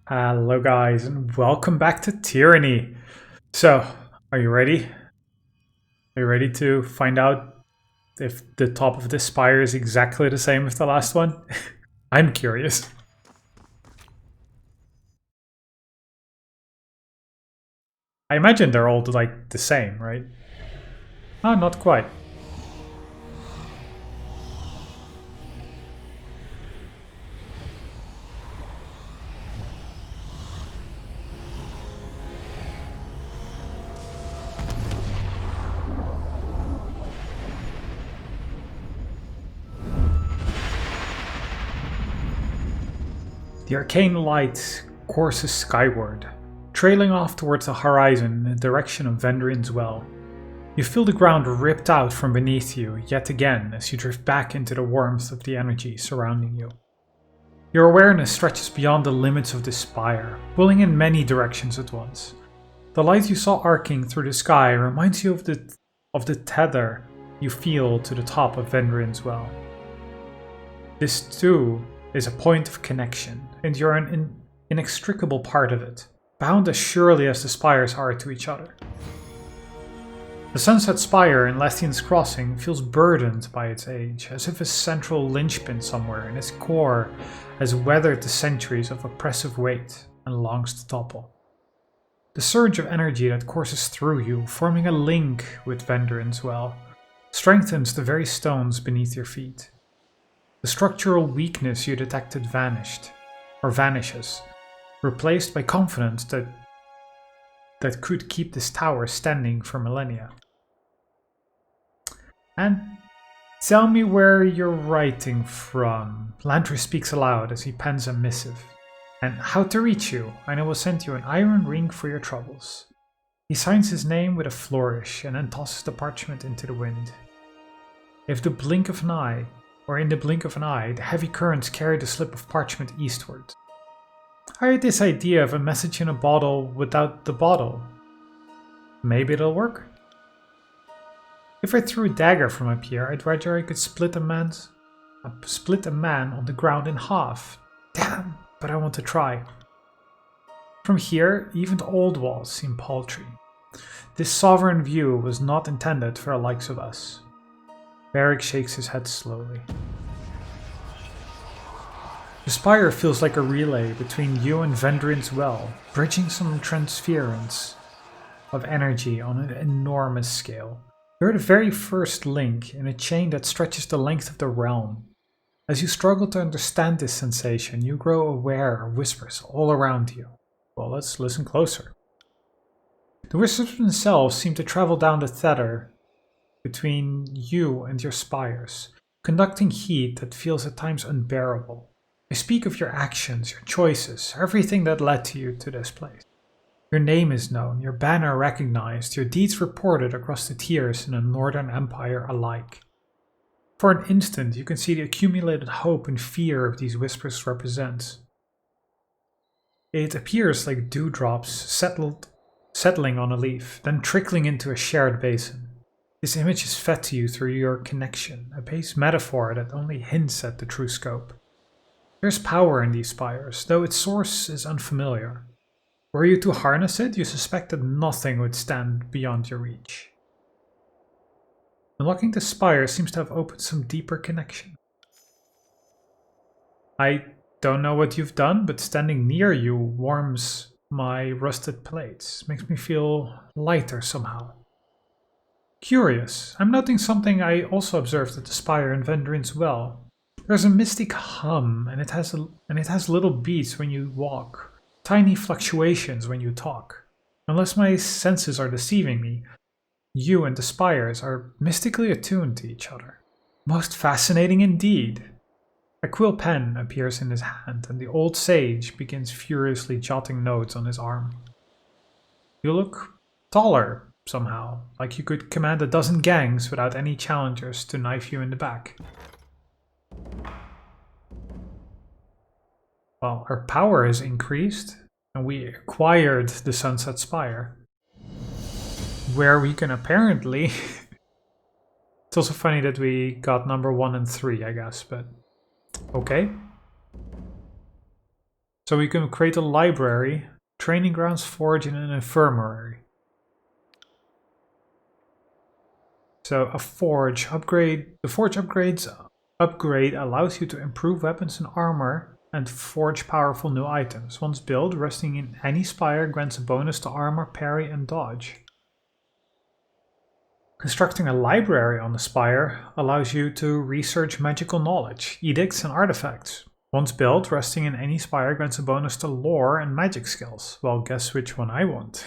Hello guys and welcome back to Tyranny. So, are you ready? Are you ready to find out if the top of this spire is exactly the same as the last one? I'm curious. I imagine they're all like the same, right? Ah, not quite. The arcane light courses skyward, trailing off towards the horizon in the direction of Vendrian's Well. You feel the ground ripped out from beneath you yet again as you drift back into the warmth of the energy surrounding you. Your awareness stretches beyond the limits of the spire, pulling in many directions at once. The light you saw arcing through the sky reminds you of the tether you feel to the top of Vendrian's Well. This too is a point of connection, and you're an inextricable part of it, bound as surely as the spires are to each other. The Sunset Spire in Lethian's Crossing feels burdened by its age, as if a central linchpin somewhere in its core has weathered the centuries of oppressive weight and longs to topple. The surge of energy that courses through you, forming a link with Vendrian's Well, strengthens the very stones beneath your feet. The structural weakness you detected vanishes, replaced by confidence that could keep this tower standing for millennia. And tell me where you're writing from. Landry speaks aloud as he pens a missive. And how to reach you, and I will send you an iron ring for your troubles. He signs his name with a flourish and then tosses the parchment into the wind. In the blink of an eye, the heavy currents carry the slip of parchment eastward. I had this idea of a message in a bottle without the bottle. Maybe it'll work? If I threw a dagger from up here, I'd wager I could split a man on the ground in half. Damn, but I want to try. From here, even the old walls seem paltry. This sovereign view was not intended for the likes of us. Varric shakes his head slowly. The spire feels like a relay between you and Vendrian's Well, bridging some transference of energy on an enormous scale. You're the very first link in a chain that stretches the length of the realm. As you struggle to understand this sensation, you grow aware of whispers all around you. Well, let's listen closer. The whispers themselves seem to travel down the tether between you and your spires, conducting heat that feels at times unbearable. They speak of your actions, your choices, everything that led to you to this place. Your name is known, your banner recognized, your deeds reported across the tiers in the Northern Empire alike. For an instant, you can see the accumulated hope and fear of these whispers represent. It appears like dewdrops settling on a leaf, then trickling into a shared basin. This image is fed to you through your connection, a base metaphor that only hints at the true scope. There's power in these spires, though its source is unfamiliar. Were you to harness it, you suspect that nothing would stand beyond your reach. Unlocking the spire seems to have opened some deeper connection. I don't know what you've done, but standing near you warms my rusted plates, makes me feel lighter somehow. Curious, I'm noting something I also observed at the spire in Vendrian's Well. There's a mystic hum, and it has little beats when you walk. Tiny fluctuations when you talk. Unless my senses are deceiving me, you and the spires are mystically attuned to each other. Most fascinating indeed. A quill pen appears in his hand, and the old sage begins furiously jotting notes on his arm. You look taller, somehow, like you could command a dozen gangs without any challengers to knife you in the back. Well, our power has increased, and we acquired the Sunset Spire, where we can apparently... It's also funny that we got number 1 and 3, I guess, but okay. So we can create a library, training grounds, forge, and an infirmary. So a forge upgrade. The forge upgrade allows you to improve weapons and armor and forge powerful new items. Once built, resting in any spire grants a bonus to armor, parry, and dodge. Constructing a library on the spire allows you to research magical knowledge, edicts, and artifacts. Once built, resting in any spire grants a bonus to lore and magic skills. Well, guess which one I want.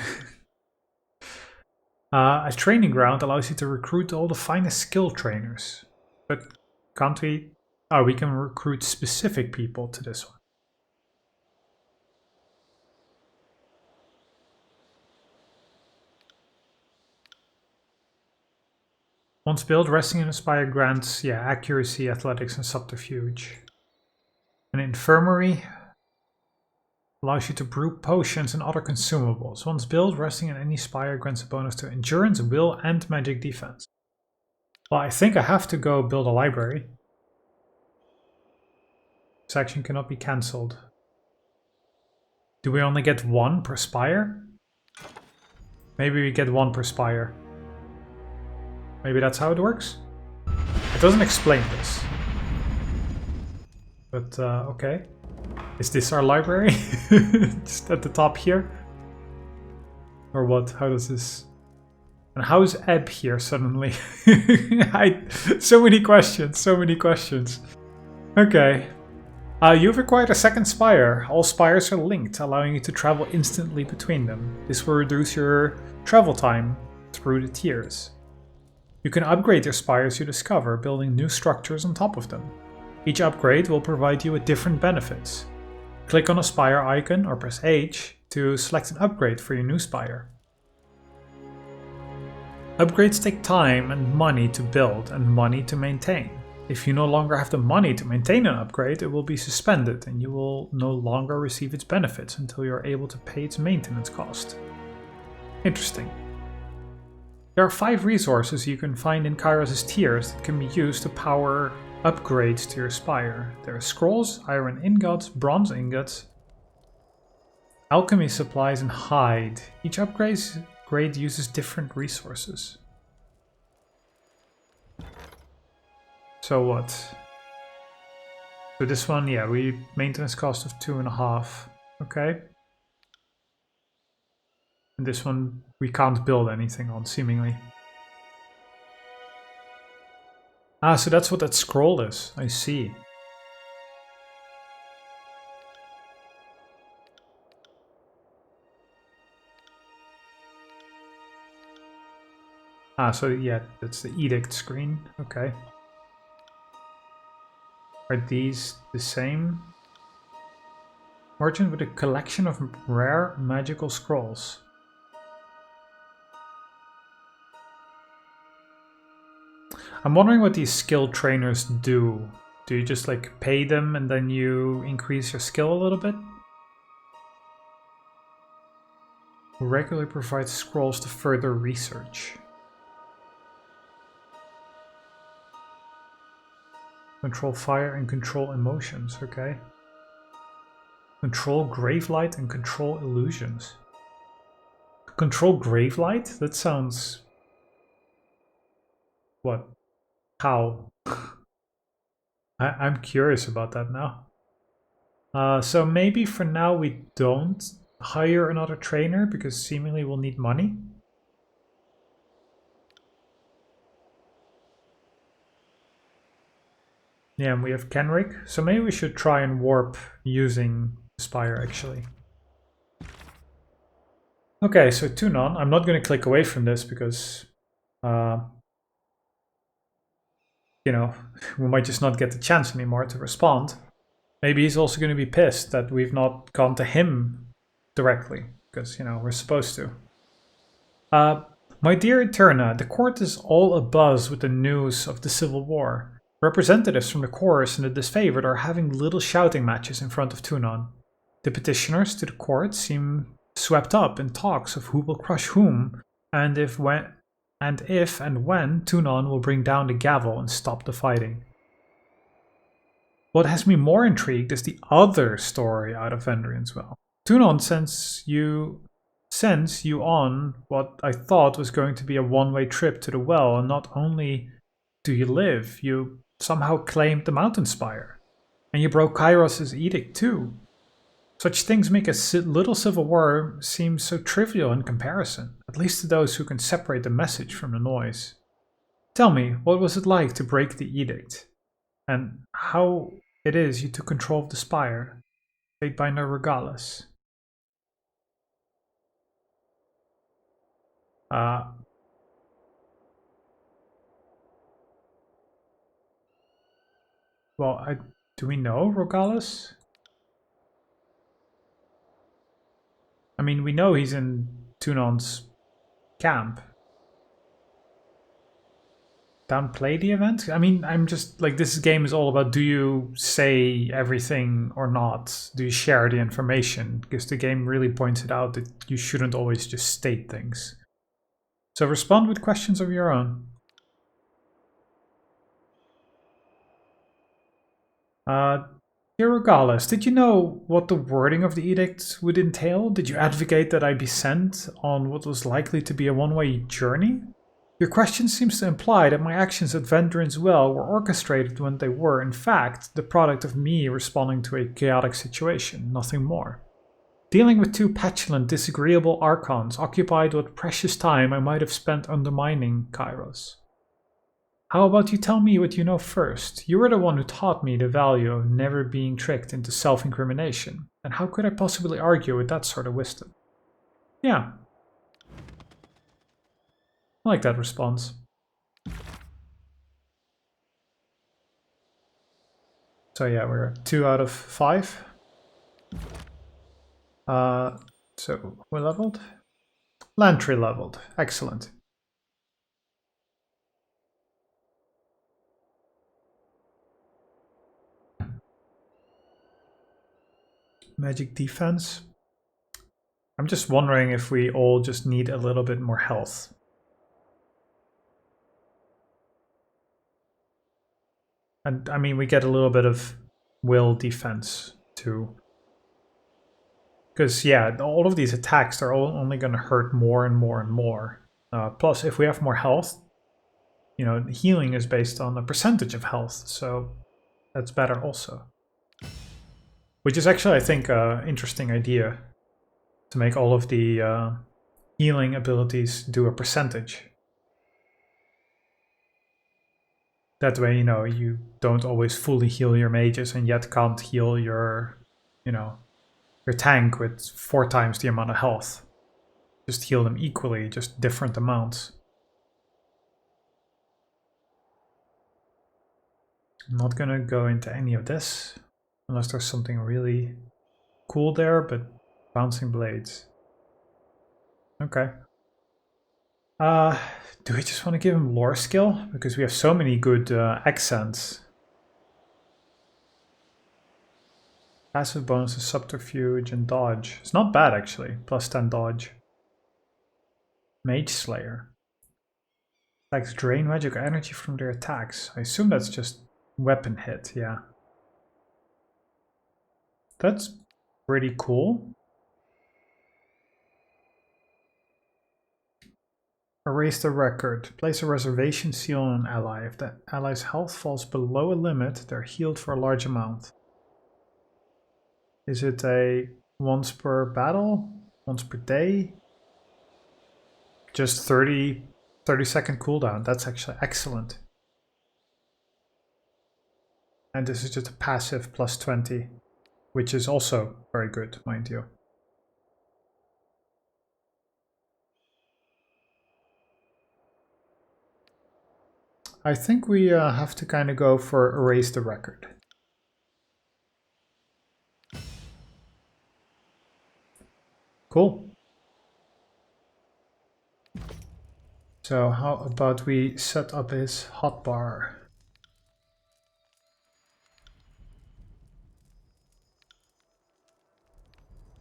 A training ground allows you to recruit all the finest skill trainers. But can't we? Oh, we can recruit specific people to this one. Once built, resting in a spire grants, accuracy, athletics, and subterfuge. An infirmary allows you to brew potions and other consumables. Once built, resting in any spire grants a bonus to endurance, will, and magic defense. Well, I think I have to go build a library. This action cannot be cancelled. Do we only get one per spire? Maybe we get one per spire. Maybe that's how it works? It doesn't explain this. But, okay. Is this our library? Just at the top here? Or what? How does this... And how is Ebb here suddenly? So many questions. Okay. You've acquired a second spire. All spires are linked, allowing you to travel instantly between them. This will reduce your travel time through the tiers. You can upgrade your spires you discover, building new structures on top of them. Each upgrade will provide you with different benefits. Click on a spire icon or press H to select an upgrade for your new spire. Upgrades take time and money to build and money to maintain. If you no longer have the money to maintain an upgrade, it will be suspended and you will no longer receive its benefits until you are able to pay its maintenance cost. Interesting. There are 5 resources you can find in Kairos' tiers that can be used to power upgrades to your spire. There are scrolls, iron ingots, bronze ingots, alchemy supplies, and hide. Each upgrade uses different resources. So what? So this one, we maintenance cost of 2.5. Okay. And this one we can't build anything on, seemingly. Ah, so that's what that scroll is. I see. Ah, so that's the edict screen. Okay. Are these the same? Merchant with a collection of rare magical scrolls. I'm wondering what these skill trainers do. Do you just like pay them and then you increase your skill a little bit? Who regularly provides scrolls to further research. Control fire and control emotions, okay. Control gravelight and control illusions. Control gravelight? That sounds... What? How? I'm curious about that now. So maybe for now we don't hire another trainer because seemingly we'll need money. Yeah, and we have Kenrick, so maybe we should try and warp using Spire actually. Okay, so Tunon, I'm not going to click away from this because, you know, we might just not get the chance anymore to respond. Maybe he's also going to be pissed that we've not gone to him directly, because, you know, we're supposed to. My dear Eterna, the court is all abuzz with the news of the Civil War. Representatives from the chorus and the disfavored are having little shouting matches in front of Tunon. The petitioners to the court seem swept up in talks of who will crush whom, and if and when Tunon will bring down the gavel and stop the fighting. What has me more intrigued is the other story out of Vendrian's Well. Tunon sends you on what I thought was going to be a one-way trip to the well, and not only do you live, you somehow claimed the mountain spire. And you broke Kairos' edict too. Such things make a little civil war seem so trivial in comparison, at least to those who can separate the message from the noise. Tell me, what was it like to break the edict? And how it is you took control of the spire, paid by no regalas. Well, do we know Rogalis? I mean, we know he's in Tunon's camp. Downplay the event? I mean, I'm just like, this game is all about, do you say everything or not? Do you share the information? Because the game really points it out that you shouldn't always just state things. So respond with questions of your own. Dear Rogalis, did you know what the wording of the edict would entail? Did you advocate that I be sent on what was likely to be a one-way journey? Your question seems to imply that my actions at Vendrian's Well were orchestrated when they were, in fact, the product of me responding to a chaotic situation, nothing more. Dealing with two petulant, disagreeable archons occupied what precious time I might have spent undermining Kairos. How about you tell me what you know first? You were the one who taught me the value of never being tricked into self-incrimination, and how could I possibly argue with that sort of wisdom? Yeah. I like that response. So yeah, we're at 2 out of 5. So we're leveled. Lantry leveled. Excellent. Magic defense. I'm just wondering if we all just need a little bit more health. And I mean, we get a little bit of will defense too. Because yeah, all of these attacks are all only going to hurt more and more and more. Plus, if we have more health, you know, healing is based on the percentage of health, so that's better also. Which is actually, I think, an interesting idea, to make all of the healing abilities do a percentage. That way, you know, you don't always fully heal your mages and yet can't heal your, you know, your tank with 4 times the amount of health. Just heal them equally, just different amounts. I'm not gonna go into any of this, unless there's something really cool there, but bouncing blades. Okay. Do we just want to give him lore skill? Because we have so many good accents. Passive bonuses, subterfuge, and dodge. It's not bad, actually. Plus 10 dodge. Mage Slayer. Attacks drain magic energy from their attacks. I assume that's just weapon hit, yeah. That's pretty cool. Erase the record. Place a reservation seal on an ally. If the ally's health falls below a limit, they're healed for a large amount. Is it a once per battle? Once per day? Just 30-second cooldown. That's actually excellent. And this is just a passive plus 20, which is also very good, mind you. I think we have to kind of go for erase the record. Cool. So how about we set up his hotbar?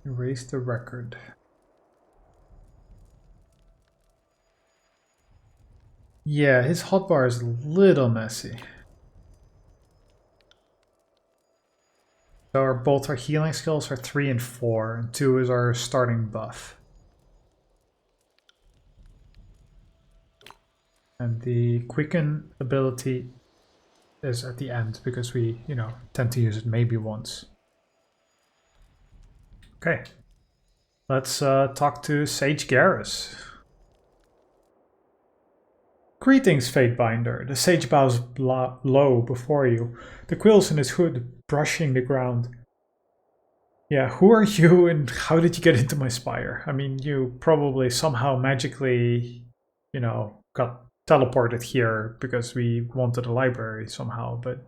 Erase the record. Yeah, his hotbar is a little messy. So both our healing skills are 3 and 4, and 2 is our starting buff. And the quicken ability is at the end because we, tend to use it maybe once. Okay, let's talk to Sage Garrus. Greetings, Fatebinder. The sage bows low before you, the quills in his hood brushing the ground. Yeah, who are you and how did you get into my spire? I mean, you probably somehow magically, got teleported here because we wanted a library somehow, but...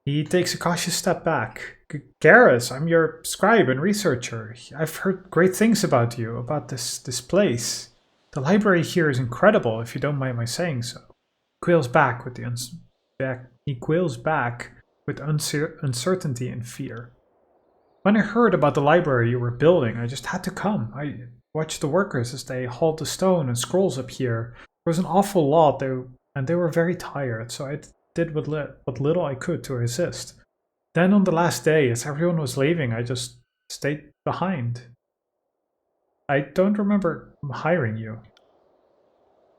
He takes a cautious step back. Garrus, I'm your scribe and researcher. I've heard great things about you, about this place. The library here is incredible, if you don't mind my saying so. He quails back with uncertainty and fear. When I heard about the library you were building, I just had to come. I watched the workers as they hauled the stone and scrolls up here. There was an awful lot, and they were very tired, so I did what little I could to assist. Then on the last day, as everyone was leaving, I just stayed behind. I don't remember hiring you.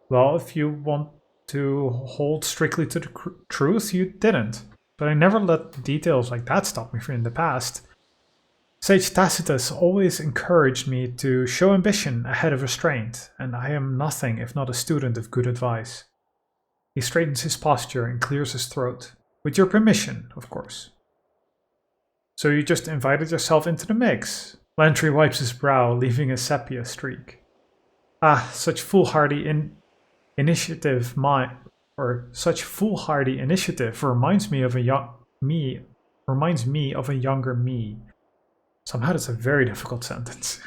Well, if you want to hold strictly to the truth, you didn't. But I never let details like that stop me from in the past. Sage Tacitus always encouraged me to show ambition ahead of restraint, and I am nothing if not a student of good advice. He straightens his posture and clears his throat. With your permission, of course. So you just invited yourself into the mix? Lantry wipes his brow, leaving a sepia streak. Ah, such foolhardy initiative reminds me of a younger me. Somehow that's a very difficult sentence.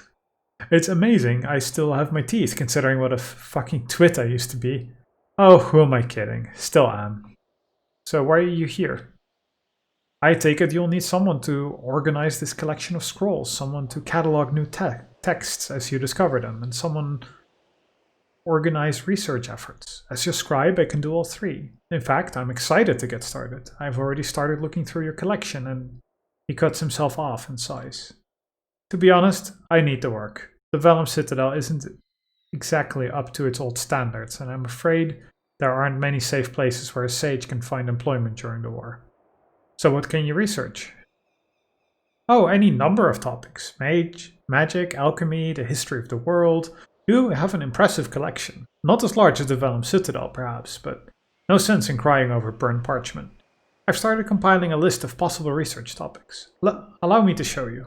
It's amazing I still have my teeth, considering what a fucking twit I used to be. Oh, who am I kidding? Still am. So why are you here? I take it you'll need someone to organize this collection of scrolls, someone to catalog new texts as you discover them, and someone organize research efforts. As your scribe, I can do all three. In fact, I'm excited to get started. I've already started looking through your collection, and he cuts himself off in sighs. To be honest, I need the work. The Vellum Citadel isn't exactly up to its old standards, and I'm afraid there aren't many safe places where a sage can find employment during the war. So what can you research? Oh, any number of topics. Magic, alchemy, the history of the world. You have an impressive collection. Not as large as the Vellum Citadel, perhaps, but no sense in crying over burnt parchment. I've started compiling a list of possible research topics. Allow me to show you.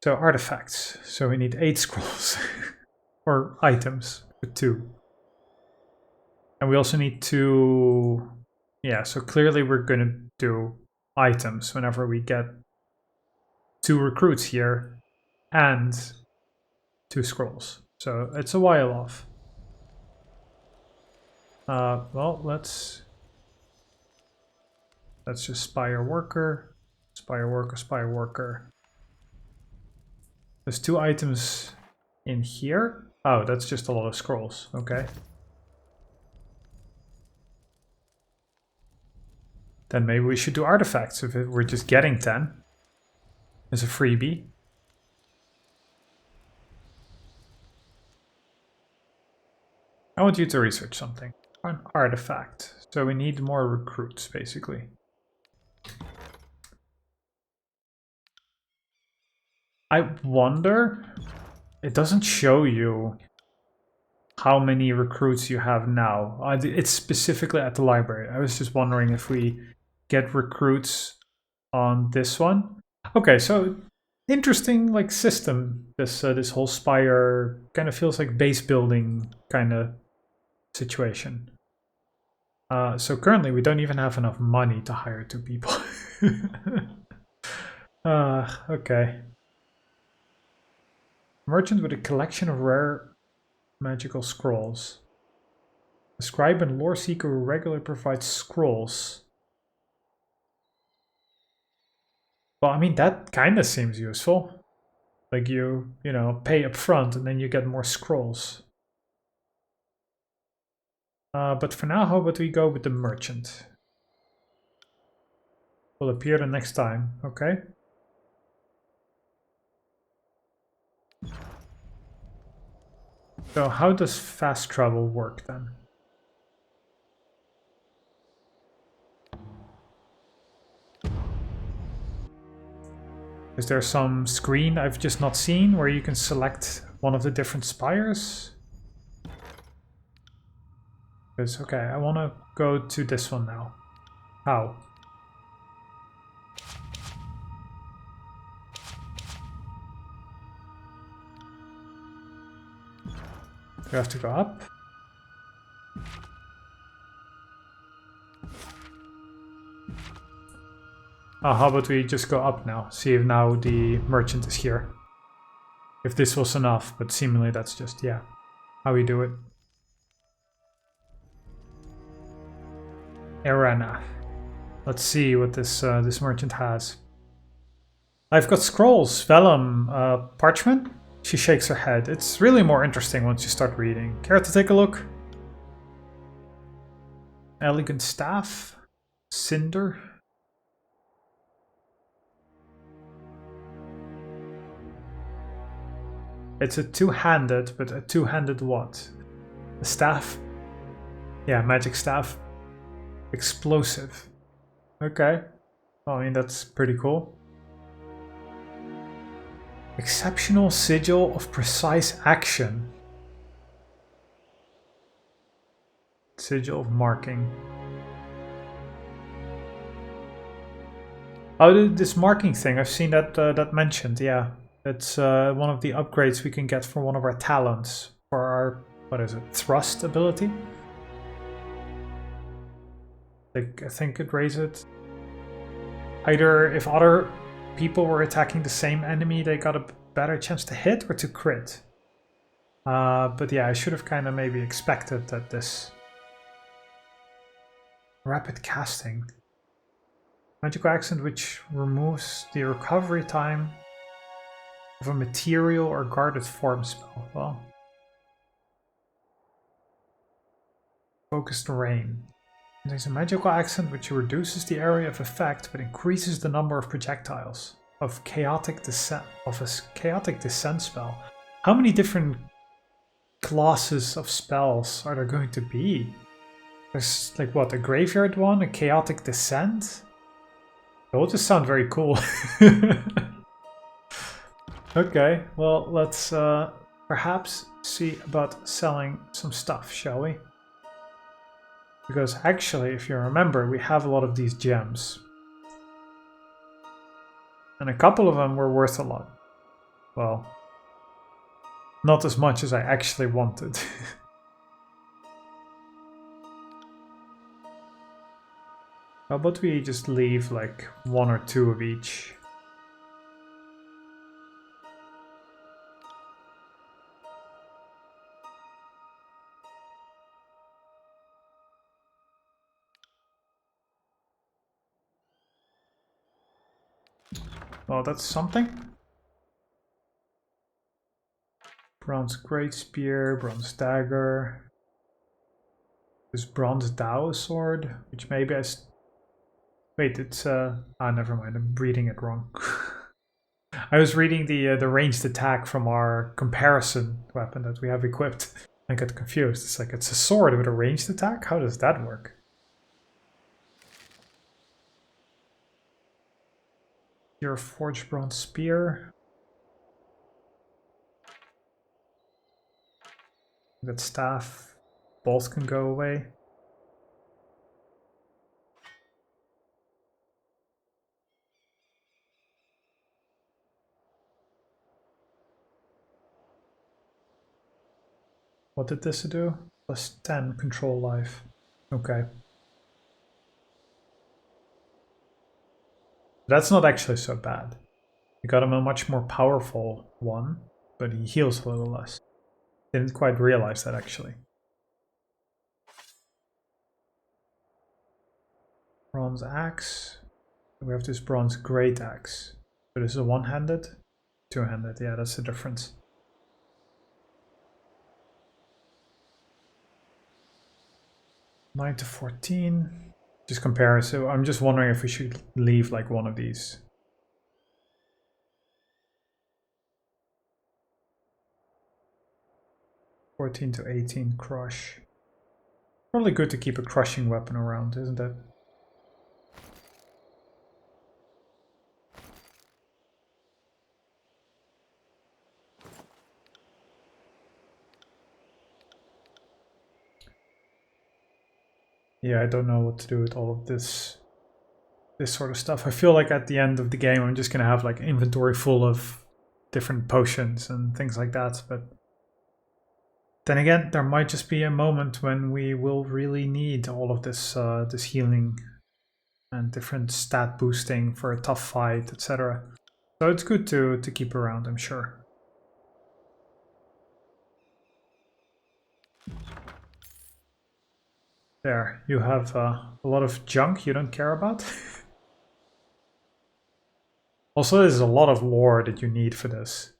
So artifacts. So we need 8 scrolls. Or items with 2. And we also need 2... Yeah, so clearly we're going to do items whenever we get 2 recruits here and 2 scrolls. So it's a while off. Well, let's just spire worker. Spire worker. There's 2 items in here. Oh, that's just a lot of scrolls. Okay. Then maybe we should do artifacts if we're just getting 10 as a freebie. I want you to research something. An artifact. So we need more recruits, basically. I wonder... It doesn't show you how many recruits you have now. It's specifically at the library. I was just wondering if we get recruits on this one. Okay, so interesting like system. This whole spire kind of feels like base building kind of situation. So currently we don't even have enough money to hire 2 people. Okay. Merchant with a collection of rare magical scrolls. A scribe and lore seeker who regularly provides scrolls. Well, I mean, that kind of seems useful. Like you know, pay up front and then you get more scrolls. But for now, how about we go with the merchant? Will appear the next time, okay? So how does fast travel work then? Is there some screen I've just not seen where you can select one of the different spires? Because, okay, I want to go to this one now. How? Do I have to go up? Oh, how about we just go up now? See if now the merchant is here. If this was enough, but seemingly that's just, yeah, how we do it. Arena. Let's see what this this merchant has. I've got scrolls, vellum, parchment. She shakes her head. It's really more interesting once you start reading. Care to take a look? Elegant staff. Cinder. It's a two-handed, but a two-handed what? A staff? Yeah, magic staff. Explosive. Okay. I mean, that's pretty cool. Exceptional sigil of precise action. Sigil of marking. Oh, this marking thing, I've seen that that mentioned, yeah. It's one of the upgrades we can get for one of our talents. For our, what is it, thrust ability? Like, I think it raises it. Either if other people were attacking the same enemy, they got a better chance to hit or to crit. But yeah, I should have kind of maybe expected that this... Rapid casting. Magical accent which removes the recovery time of a material or guarded form spell. Well, focused rain. There's a magical accent which reduces the area of effect but increases the number of projectiles of chaotic descent spell. How many different classes of spells are there going to be? There's like what, a graveyard one, a chaotic descent? They all just sound very cool. Okay, well, let's perhaps see about selling some stuff, shall we? Because actually, if you remember, we have a lot of these gems. And a couple of them were worth a lot. Well, not as much as I actually wanted. How about we just leave like one or two of each? Well, that's something. Bronze Great Spear, Bronze Dagger. This Bronze Dao Sword, which maybe I... Wait, it's... never mind, I'm reading it wrong. I was reading the ranged attack from our comparison weapon that we have equipped. I got confused. It's like, it's a sword with a ranged attack? How does that work? Your forged bronze spear. That staff. Both can go away. What did this do? Plus 10 control life. Okay. That's not actually so bad. We got him a much more powerful one, but he heals a little less. Didn't quite realize that actually. Bronze axe. We have this bronze great axe. But is it one-handed? Two-handed, yeah, that's the difference. 9 to 14. Just compare. So I'm just wondering if we should leave like one of these. (14 to 18) crush. Probably good to keep a crushing weapon around, isn't it? Yeah, I don't know what to do with all of this sort of stuff. I feel like at the end of the game I'm just gonna have like inventory full of different potions and things like that, but then again, there might just be a moment when we will really need all of this this healing and different stat boosting for a tough fight, etc. So it's good to keep around, I'm sure. There, you have a lot of junk you don't care about. Also, there's a lot of lore that you need for this,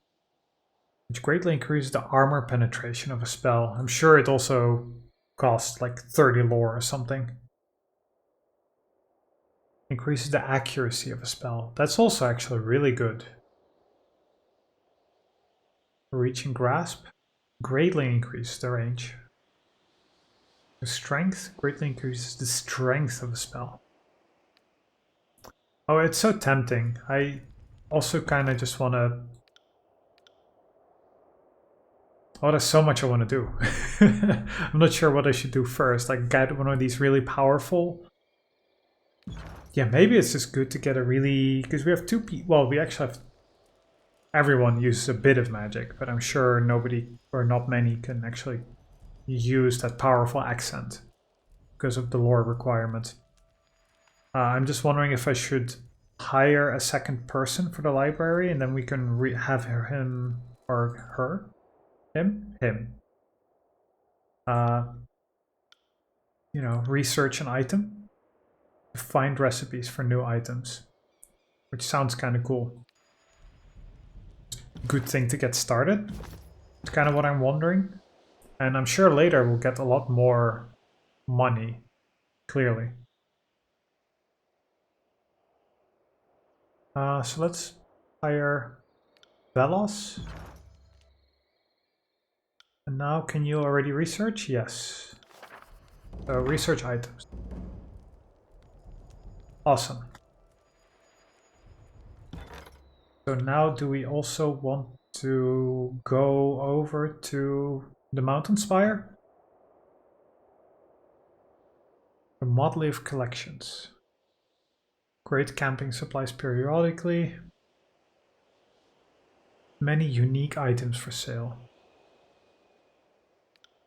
which greatly increases the armor penetration of a spell. I'm sure it also costs like 30 lore or something. Increases the accuracy of a spell. That's also actually really good. Reach and grasp greatly increases the range. The strength greatly increases the strength of a spell. Oh, it's so tempting. I also kind of just want to... Oh, there's so much I want to do. I'm not sure what I should do first. Like get one of these really powerful... Yeah, maybe it's just good to get a really... Because we have two people... Well, we actually have... Everyone uses a bit of magic, but I'm sure nobody or not many can actually use that powerful accent because of the lore requirement. I'm just wondering if I should hire a second person for the library and then we can have him or her. Him? You know, research an item, find recipes for new items, which sounds kind of cool. Good thing to get started. It's kind of what I'm wondering. And I'm sure later we'll get a lot more money, clearly. So let's hire Velos. And now, can you already research? Yes. So research items. Awesome. So now do we also want to go over to the mountain spire? The motley of collections. Great camping supplies periodically. Many unique items for sale.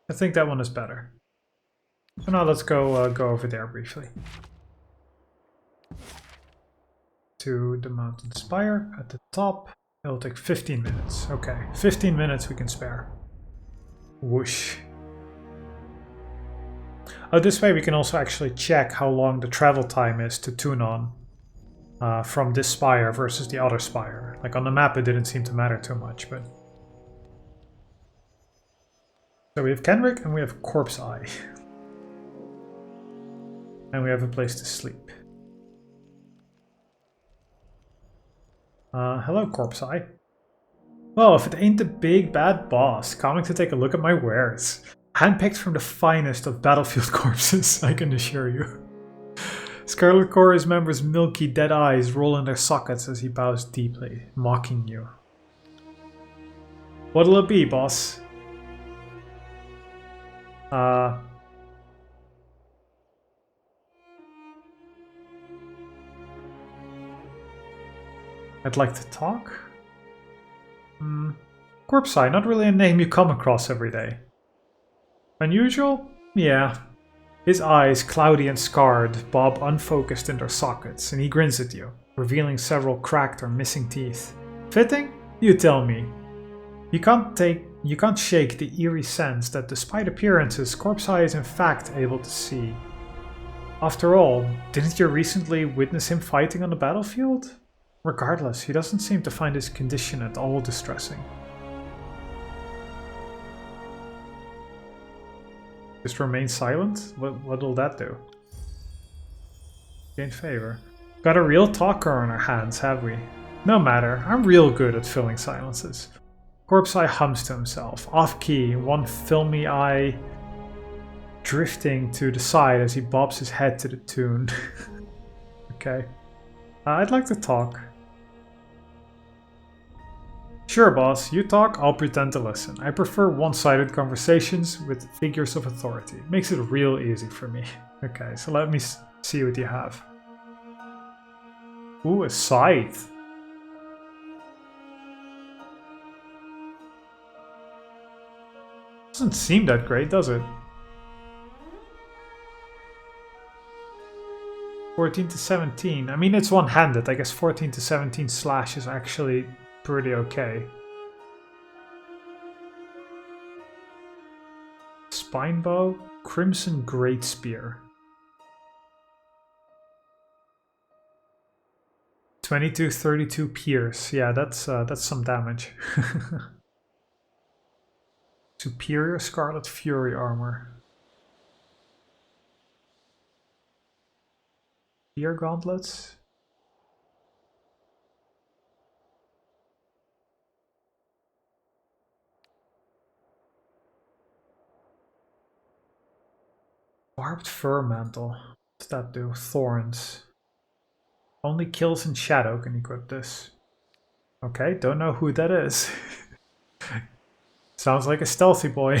I think that one is better. So now let's go go over there briefly. To the mountain spire at the top. It'll take 15 minutes. Okay, 15 minutes we can spare. Whoosh. Oh, this way we can also actually check how long the travel time is to tune on from this spire versus the other spire. Like on the map it didn't seem to matter too much, but... So we have Kenrick and we have Corpse Eye. And we have a place to sleep. Hello, Corpse Eye. Well, if it ain't the big bad boss coming to take a look at my wares. Handpicked from the finest of battlefield corpses, I can assure you. Scarlet Chorus members' milky dead eyes roll in their sockets as he bows deeply, mocking you. What'll it be, boss? I'd like to talk? Corpse Eye, not really a name you come across every day. Unusual? Yeah. His eyes, cloudy and scarred, bob unfocused in their sockets, and he grins at you, revealing several cracked or missing teeth. Fitting? You tell me. You can't shake the eerie sense that despite appearances, Corpse Eye is in fact able to see. After all, didn't you recently witness him fighting on the battlefield? Regardless, he doesn't seem to find his condition at all distressing. Just remain silent? What will that do? Gain favor. Got a real talker on our hands, have we? No matter, I'm real good at filling silences. Corpse Eye hums to himself, off key, one filmy eye drifting to the side as he bobs his head to the tune. Okay. I'd like to talk. Sure, boss, you talk, I'll pretend to listen. I prefer one-sided conversations with figures of authority. It makes it real easy for me. Okay, so let me see what you have. Ooh, a scythe. Doesn't seem that great, does it? 14 to 17. I mean, it's one-handed. I guess 14 to 17 slash is actually pretty okay. Spine bow, Crimson Great Spear. 22-32 pierce. Yeah, that's some damage. Superior Scarlet Fury armor. Spear gauntlets. Barbed fur mantle. What's that do? Thorns. Only kills in shadow can equip this. Okay, don't know who that is. Sounds like a stealthy boy.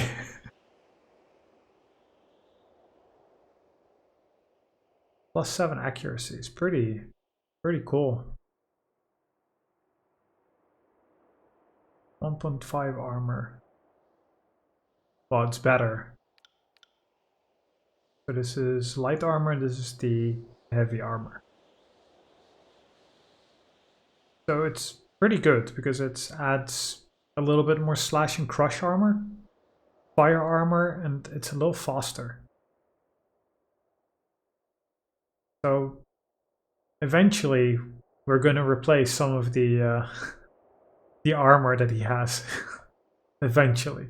+7 accuracy is pretty cool. 1.5 armor. Well, it's better. So this is light armor and this is the heavy armor. So it's pretty good because it adds a little bit more slash and crush armor, fire armor, and it's a little faster. So eventually we're going to replace some of the the armor that he has. Eventually.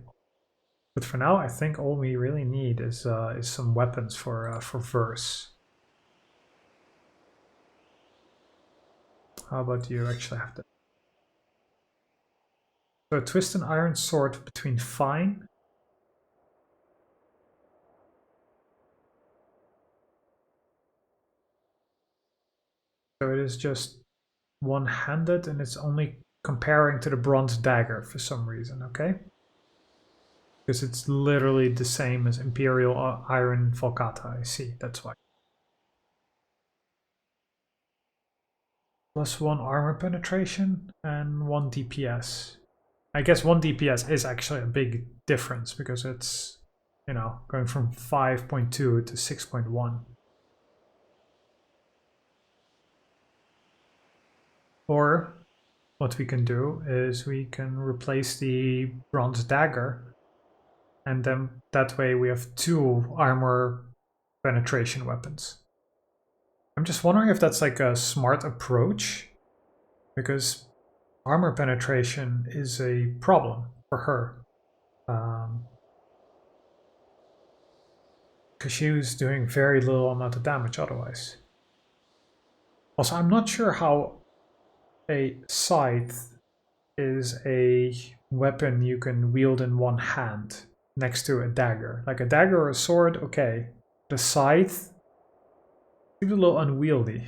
But for now, I think all we really need is some weapons for verse. How about you actually have to? So twist an iron sword between fine. So it is just one-handed and it's only comparing to the bronze dagger for some reason, okay? Because it's literally the same as Imperial Iron Volcata, I see, that's why. +1 armor penetration and 1 DPS. I guess 1 DPS is actually a big difference because it's, you know, going from 5.2 to 6.1. Or what we can do is we can replace the bronze dagger and then that way we have 2 armor penetration weapons. I'm just wondering if that's like a smart approach because armor penetration is a problem for her. Because she was doing very little amount of damage otherwise. Also, I'm not sure how a scythe is a weapon you can wield in one hand next to a dagger. Like a dagger or a sword, okay. The scythe seems a little unwieldy.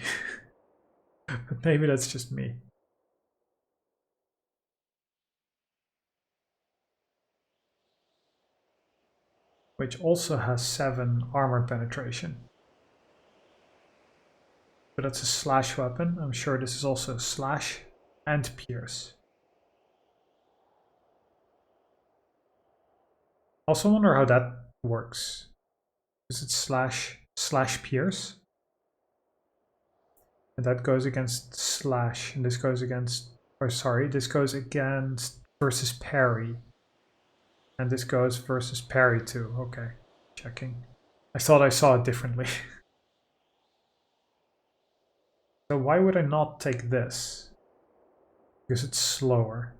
But maybe that's just me. Which also has 7 armor penetration. But that's a slash weapon. I'm sure this is also slash and pierce. Also wonder how that works. Is it slash pierce? And that goes against slash, and this goes against, or sorry, this goes against versus parry. And this goes versus parry too. Okay, checking. I thought I saw it differently. So why would I not take this? Because it's slower,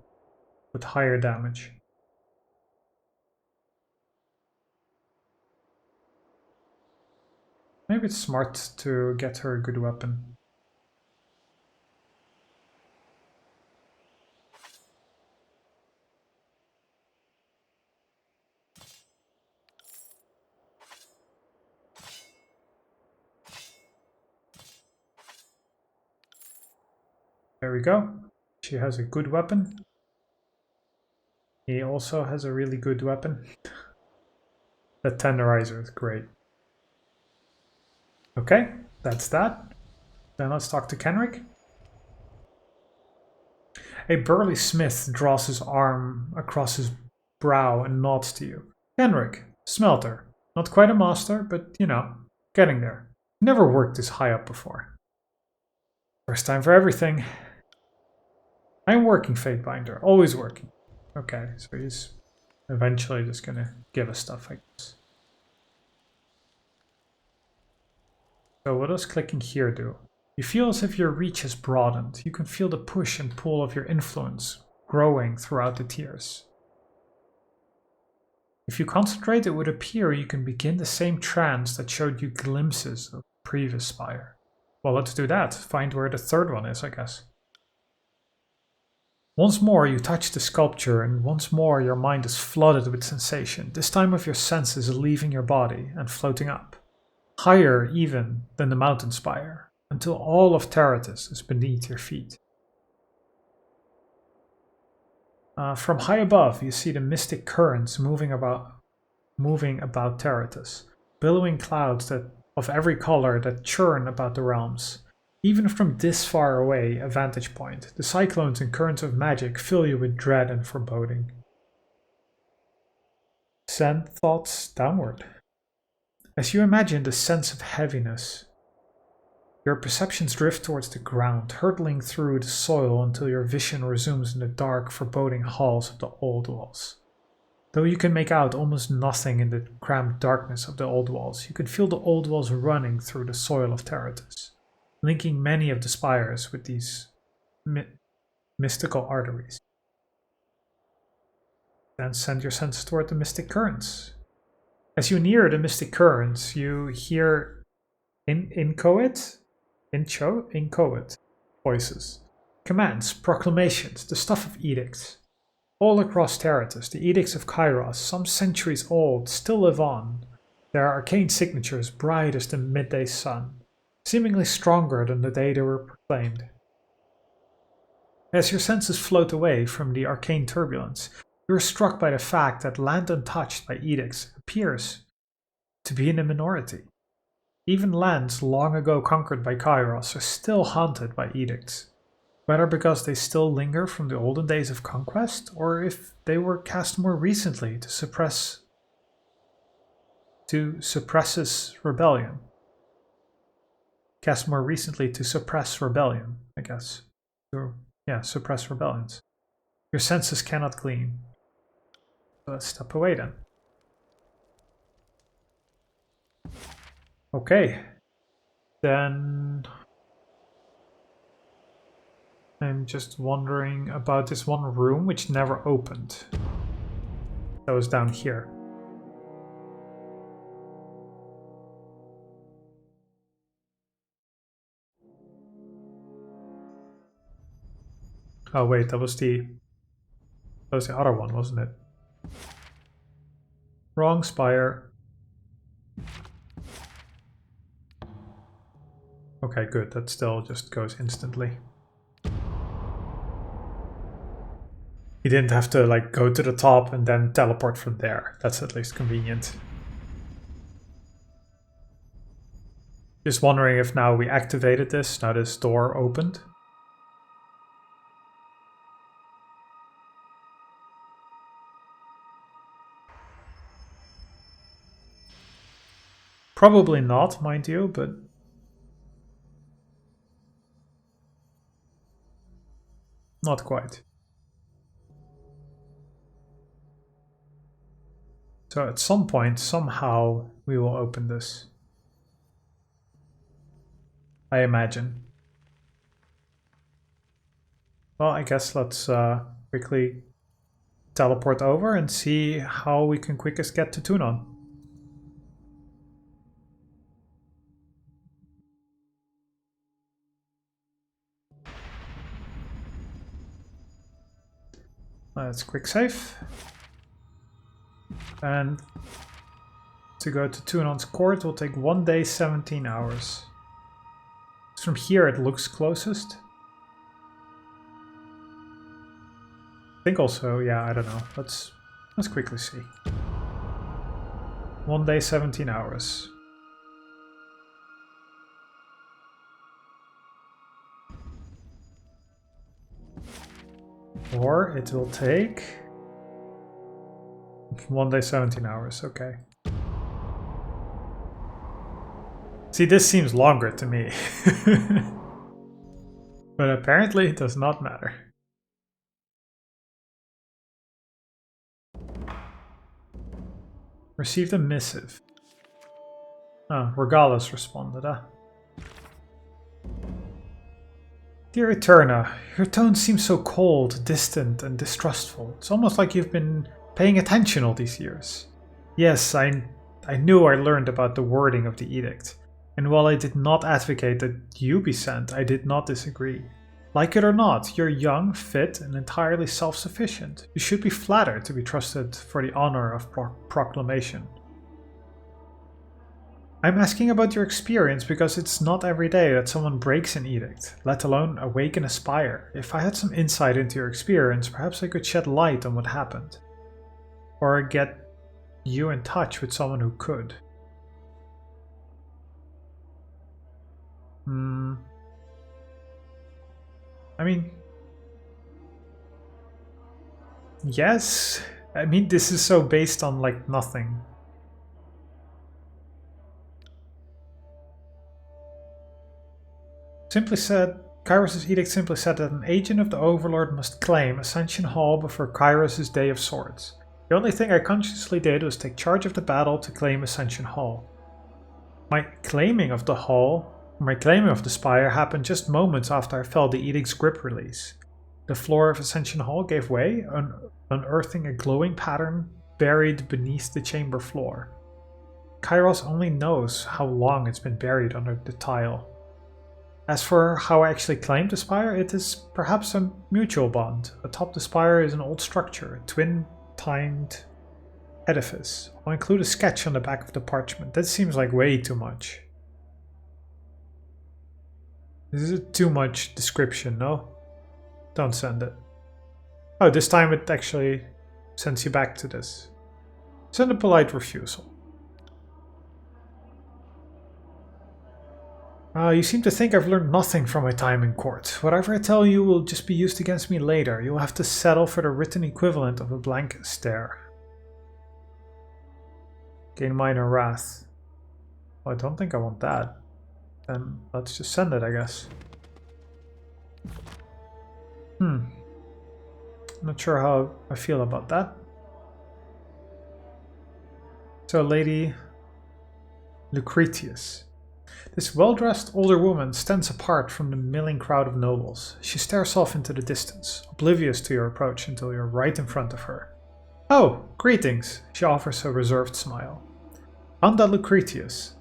with higher damage. Maybe it's smart to get her a good weapon. There we go. She has a good weapon. He also has a really good weapon. The tenderizer is great. Okay, that's that. Then let's talk to Kenrick. A burly smith draws his arm across his brow and nods to you. Kenrick, smelter. Not quite a master, but you know, getting there. Never worked this high up before. First time for everything. I'm working, Fatebinder. Always working. Okay, so he's eventually just gonna give us stuff, I guess. So what does clicking here do? You feel as if your reach has broadened. You can feel the push and pull of your influence growing throughout the tiers. If you concentrate, it would appear you can begin the same trance that showed you glimpses of the previous spire. Well, let's do that. Find where the third one is, I guess. Once more you touch the sculpture, and once more your mind is flooded with sensation, this time of your senses leaving your body and floating up. Higher even than the mountain spire, until all of Terratus is beneath your feet. From high above you see the mystic currents moving about Terratus, billowing clouds of every color that churn about the realms. Even from this far away a vantage point, the cyclones and currents of magic fill you with dread and foreboding. Send thoughts downward. As you imagine the sense of heaviness, your perceptions drift towards the ground, hurtling through the soil until your vision resumes in the dark, foreboding halls of the old walls. Though you can make out almost nothing in the cramped darkness of the old walls, you can feel the old walls running through the soil of Terratus, linking many of the spires with these mystical arteries. Then send your senses toward the mystic currents. As you near the mystic currents, you hear inchoate voices, commands, proclamations, the stuff of edicts. All across Terratus, the edicts of Kairos, some centuries old, still live on. Their arcane signatures bright as the midday sun, seemingly stronger than the day they were proclaimed. As your senses float away from the arcane turbulence, you are struck by the fact that land untouched by edicts appears to be in the minority. Even lands long ago conquered by Kairos are still haunted by edicts, whether because they still linger from the olden days of conquest, or if they were cast more recently to suppress rebellion. Cast more recently to suppress rebellion, I guess. Suppress rebellions. Your senses cannot glean. So let's step away then. Okay. Then I'm just wondering about this one room which never opened. That was down here. Oh wait, that was the other one, wasn't it? Wrong spire. Okay, good. That still just goes instantly. You didn't have to like go to the top and then teleport from there. That's at least convenient. Just wondering if now we activated this, now this door opened. Probably not, mind you, but not quite. So at some point, somehow, we will open this. I imagine. Well, I guess let's quickly teleport over and see how we can quickest get to Tunon. Let's quick save. And to go to Tunon's court will take 1 day, 17 hours. From here it looks closest. I think also, yeah, I don't know. Let's quickly see. 1 day, 17 hours. Or it will take 1 day, 17 hours, okay. See, this seems longer to me. But apparently it does not matter. Received a missive. Oh, Regalis responded, huh? Dear Eterna, your tone seems so cold, distant, and distrustful. It's almost like you've been paying attention all these years. Yes, I knew I learned about the wording of the edict. And while I did not advocate that you be sent, I did not disagree. Like it or not, you're young, fit, and entirely self-sufficient. You should be flattered to be trusted for the honor of proclamation. I'm asking about your experience because it's not every day that someone breaks an edict, let alone awaken a spire. If I had some insight into your experience, perhaps I could shed light on what happened. Or get you in touch with someone who could. I mean, yes. I mean, this is so based on like nothing. Simply said, Kairos' edict simply said that an agent of the Overlord must claim Ascension Hall before Kairos' Day of Swords. The only thing I consciously did was take charge of the battle to claim Ascension Hall. My claiming of the spire happened just moments after I felt the edict's grip release. The floor of Ascension Hall gave way, unearthing a glowing pattern buried beneath the chamber floor. Kairos only knows how long it's been buried under the tile. As for how I actually claimed the spire, it is perhaps a mutual bond. Atop the spire is an old structure, a twin-timed edifice. I'll include a sketch on the back of the parchment. That seems like way too much. This is too much description, no? Don't send it. Oh, this time it actually sends you back to this. Send a polite refusal. You seem to think I've learned nothing from my time in court. Whatever I tell you will just be used against me later. You'll have to settle for the written equivalent of a blank stare. Gain minor wrath. Oh, I don't think I want that. Then let's just send it, I guess. Not sure how I feel about that. So, Lady Lucretius. This well-dressed older woman stands apart from the milling crowd of nobles. She stares off into the distance, oblivious to your approach until you're right in front of her. Oh, greetings, she offers a reserved smile. Anda Lucretius,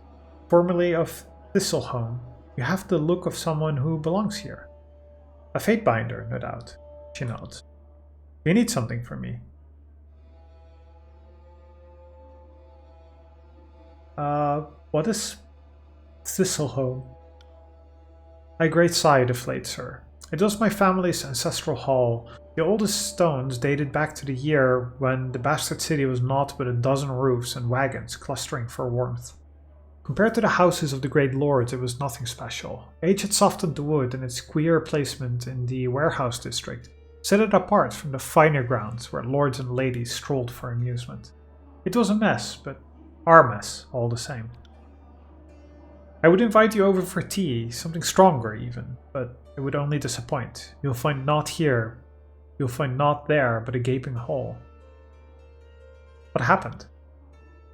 formerly of Thistleholm, you have the look of someone who belongs here. A fatebinder, no doubt, she nods. You need something from me. What is Thistleholm? A great sigh deflates her. It was my family's ancestral hall. The oldest stones dated back to the year when the bastard city was naught but a dozen roofs and wagons clustering for warmth. Compared to the houses of the great lords, it was nothing special. Age had softened the wood, and its queer placement in the warehouse district set it apart from the finer grounds where lords and ladies strolled for amusement. It was a mess, but our mess all the same. I would invite you over for tea, something stronger even, but it would only disappoint. You'll find naught here, you'll find naught there but a gaping hole. What happened?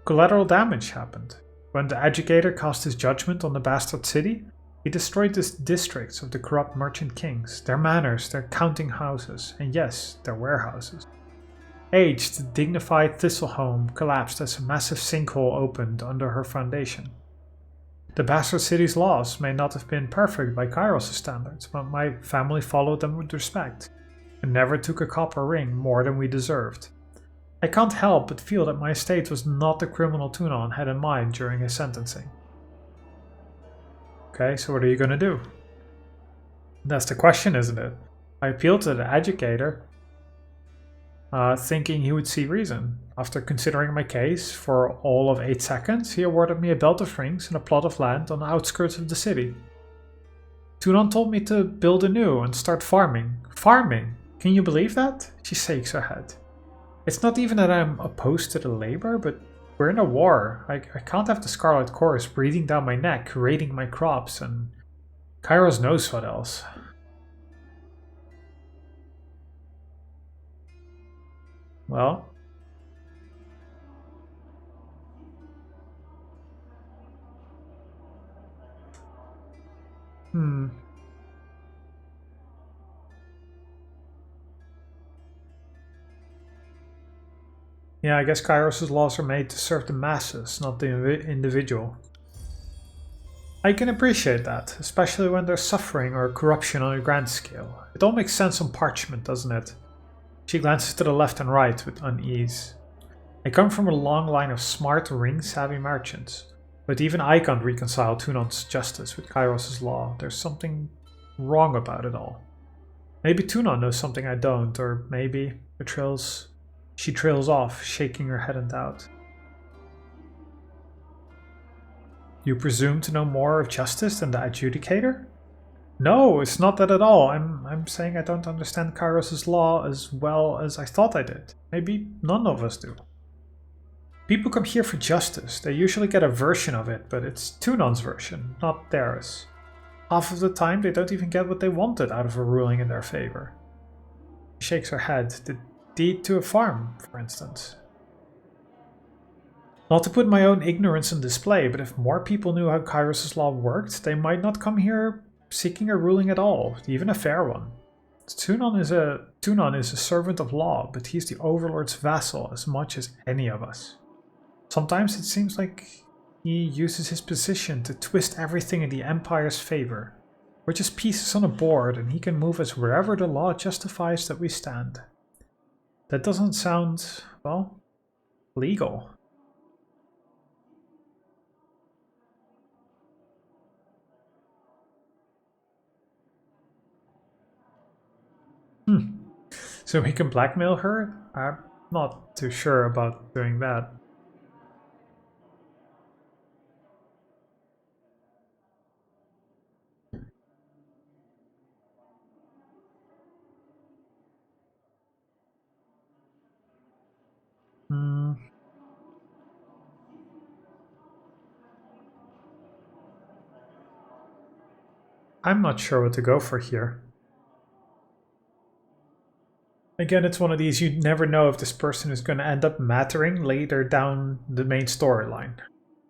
Collateral damage happened. When the educator cast his judgment on the bastard city, he destroyed the districts of the corrupt merchant kings, their manors, their counting houses, and yes, their warehouses. Aged, dignified Thistleholm collapsed as a massive sinkhole opened under her foundation. The bastard city's laws may not have been perfect by Kairos' standards, but my family followed them with respect. and never took a copper ring more than we deserved. I can't help but feel that my estate was not the criminal Tunon had in mind during his sentencing. Okay, so what are you gonna do? That's the question, isn't it? I appealed to the educator, thinking he would see reason. After considering my case for all of 8 seconds, he awarded me a belt of rings and a plot of land on the outskirts of the city. Tunon told me to build anew and start farming. Farming? Can you believe that? She shakes her head. It's not even that I'm opposed to the labor, but we're in a war. I can't have the Scarlet Chorus breathing down my neck, raiding my crops, and Kairos knows what else. Well? Yeah, I guess Kairos' laws are made to serve the masses, not the individual. I can appreciate that, especially when there's suffering or corruption on a grand scale. It all makes sense on parchment, doesn't it? She glances to the left and right with unease. I come from a long line of smart, ring-savvy merchants, but even I can't reconcile Tunon's justice with Kairos' law. There's something wrong about it all. Maybe Tunon knows something I don't, or maybe she trails off, shaking her head in doubt. You presume to know more of justice than the adjudicator? No, it's not that at all. I'm saying I don't understand Kairos' law as well as I thought I did. Maybe none of us do. People come here for justice. They usually get a version of it, but it's Tunon's version, not theirs. Half of the time they don't even get what they wanted out of a ruling in their favor. She shakes her head. The deed to a farm, for instance. Not to put my own ignorance on display, but if more people knew how Kairos' law worked, they might not come here seeking a ruling at all, even a fair one. Tunon is a servant of law, but he's the Overlord's vassal as much as any of us. Sometimes it seems like he uses his position to twist everything in the Empire's favor. We're just pieces on a board, and he can move us wherever the law justifies that we stand. That doesn't sound, well, legal. So we can blackmail her? I'm not too sure about doing that. I'm not sure what to go for here. Again, it's one of these, you never know if this person is going to end up mattering later down the main storyline.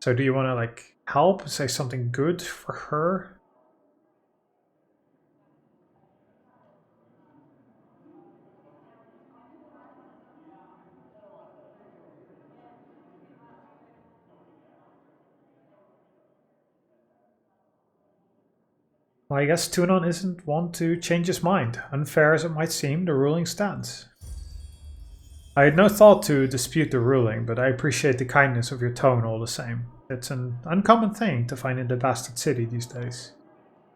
So do you want to like help, say something good for her? Well, I guess Tunon isn't one to change his mind. Unfair as it might seem, the ruling stands. I had no thought to dispute the ruling, but I appreciate the kindness of your tone all the same. It's an uncommon thing to find in the bastard city these days.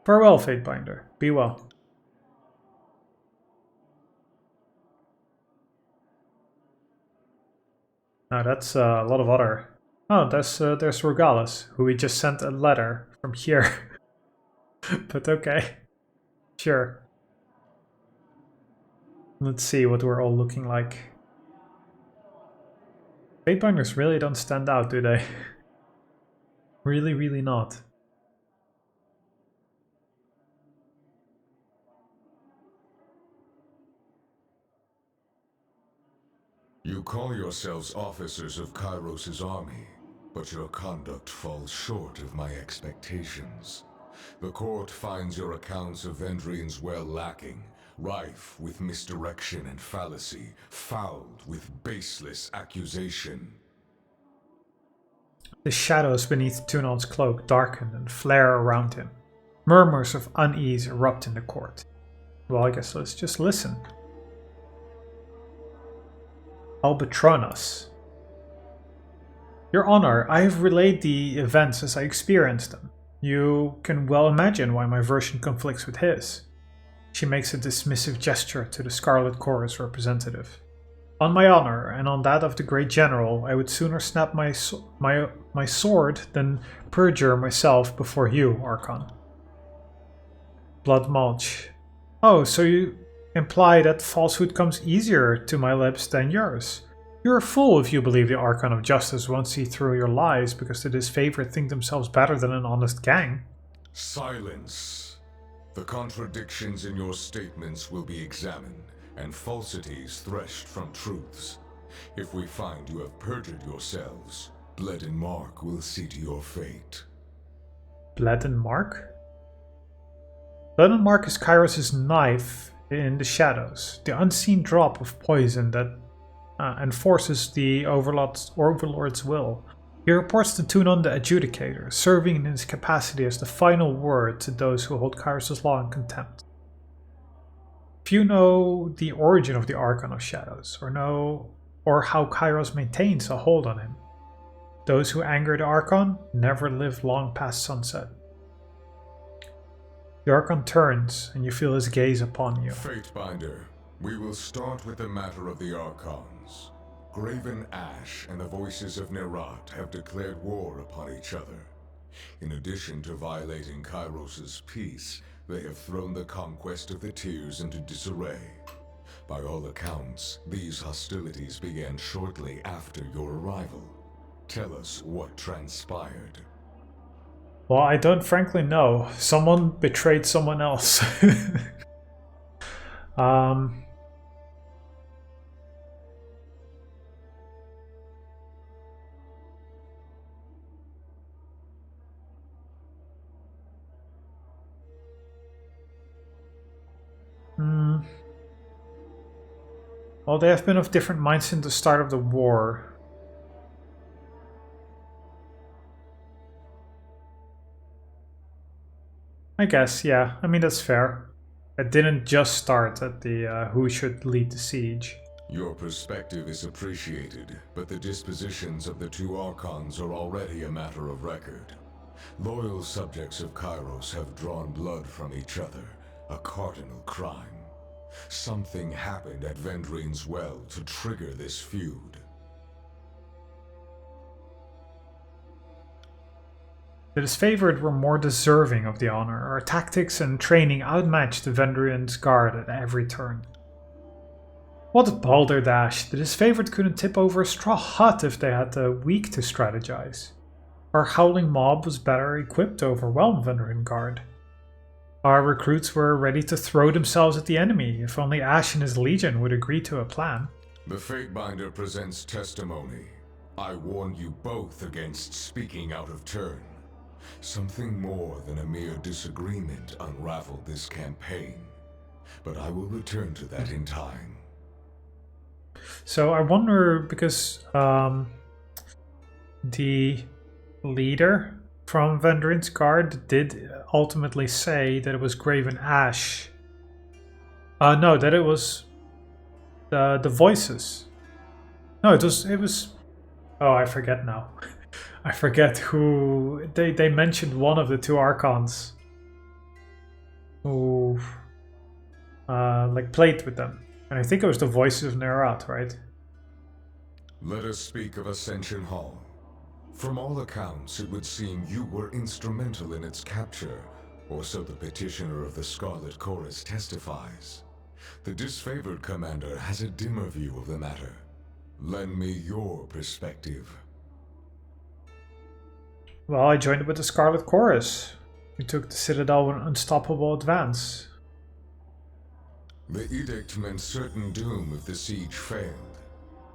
Farewell, Fatebinder. Be well. Now that's a lot of other... Oh, there's Rogalis, who we just sent a letter from here. But okay. Sure. Let's see what we're all looking like. Fatebinders really don't stand out, do they? Really, really not. You call yourselves officers of Kairos' army, but your conduct falls short of my expectations. The court finds your accounts of Vendrian's well lacking, rife with misdirection and fallacy, fouled with baseless accusation. The shadows beneath Tunon's cloak darken and flare around him. Murmurs of unease erupt in the court. Well, I guess let's just listen. Albatronas. Your Honor, I have relayed the events as I experienced them. You can well imagine why my version conflicts with his. She makes a dismissive gesture to the Scarlet Chorus representative. On my honor, and on that of the great general, I would sooner snap my sword than perjure myself before you, Archon. Blood Mulch. Oh, so you imply that falsehood comes easier to my lips than yours. You're a fool if you believe the Archon of Justice won't see through your lies because the disfavored think themselves better than an honest gang. Silence. The contradictions in your statements will be examined, and falsities threshed from truths. If we find you have perjured yourselves, Bled and Mark will see to your fate. Bled and Mark? Bled and Mark is Kairos' knife in the shadows, the unseen drop of poison that enforces the Overlord's will. He reports to Tunon the Adjudicator, serving in his capacity as the final word to those who hold Kairos' law in contempt. If you know the origin of the Archon of Shadows, or how Kairos maintains a hold on him, those who anger the Archon never live long past sunset. The Archon turns, and you feel his gaze upon you. Fatebinder, we will start with the matter of the Archons. Graven Ash and the Voices of Nerat have declared war upon each other. In addition to violating Kairos' peace, they have thrown the conquest of the Tears into disarray. By all accounts, these hostilities began shortly after your arrival. Tell us what transpired. Well, I don't frankly know. Someone betrayed someone else. Well, they have been of different minds since the start of the war. I guess, yeah. I mean, that's fair. It didn't just start at the who should lead the siege. Your perspective is appreciated, but the dispositions of the two Archons are already a matter of record. Loyal subjects of Kairos have drawn blood from each other, a cardinal crime. Something happened at Vendrien's Well to trigger this feud. The disfavored were more deserving of the honor. Our tactics and training outmatched the Vendrien's guard at every turn. What balderdash! The disfavored couldn't tip over a straw hut if they had a week to strategize. Our howling mob was better equipped to overwhelm Vendrien guard. Our recruits were ready to throw themselves at the enemy if only Ash and his legion would agree to a plan. The Fatebinder presents testimony. I warn you both against speaking out of turn. Something more than a mere disagreement unraveled this campaign. But I will return to that in time. So I wonder, because the leader from Vendrien's guard did ultimately say that it was Graven Ash. No, that it was the voices. No, it was. Oh, I forget now. I forget who they mentioned. One of the two Archons who like played with them, and I think it was the Voices of Nerat, right? Let us speak of Ascension Hall. From all accounts, it would seem you were instrumental in its capture, or so the petitioner of the Scarlet Chorus testifies. The disfavored commander has a dimmer view of the matter. Lend me your perspective. Well, I joined with the Scarlet Chorus. We took the Citadel with an unstoppable advance. The edict meant certain doom if the siege failed.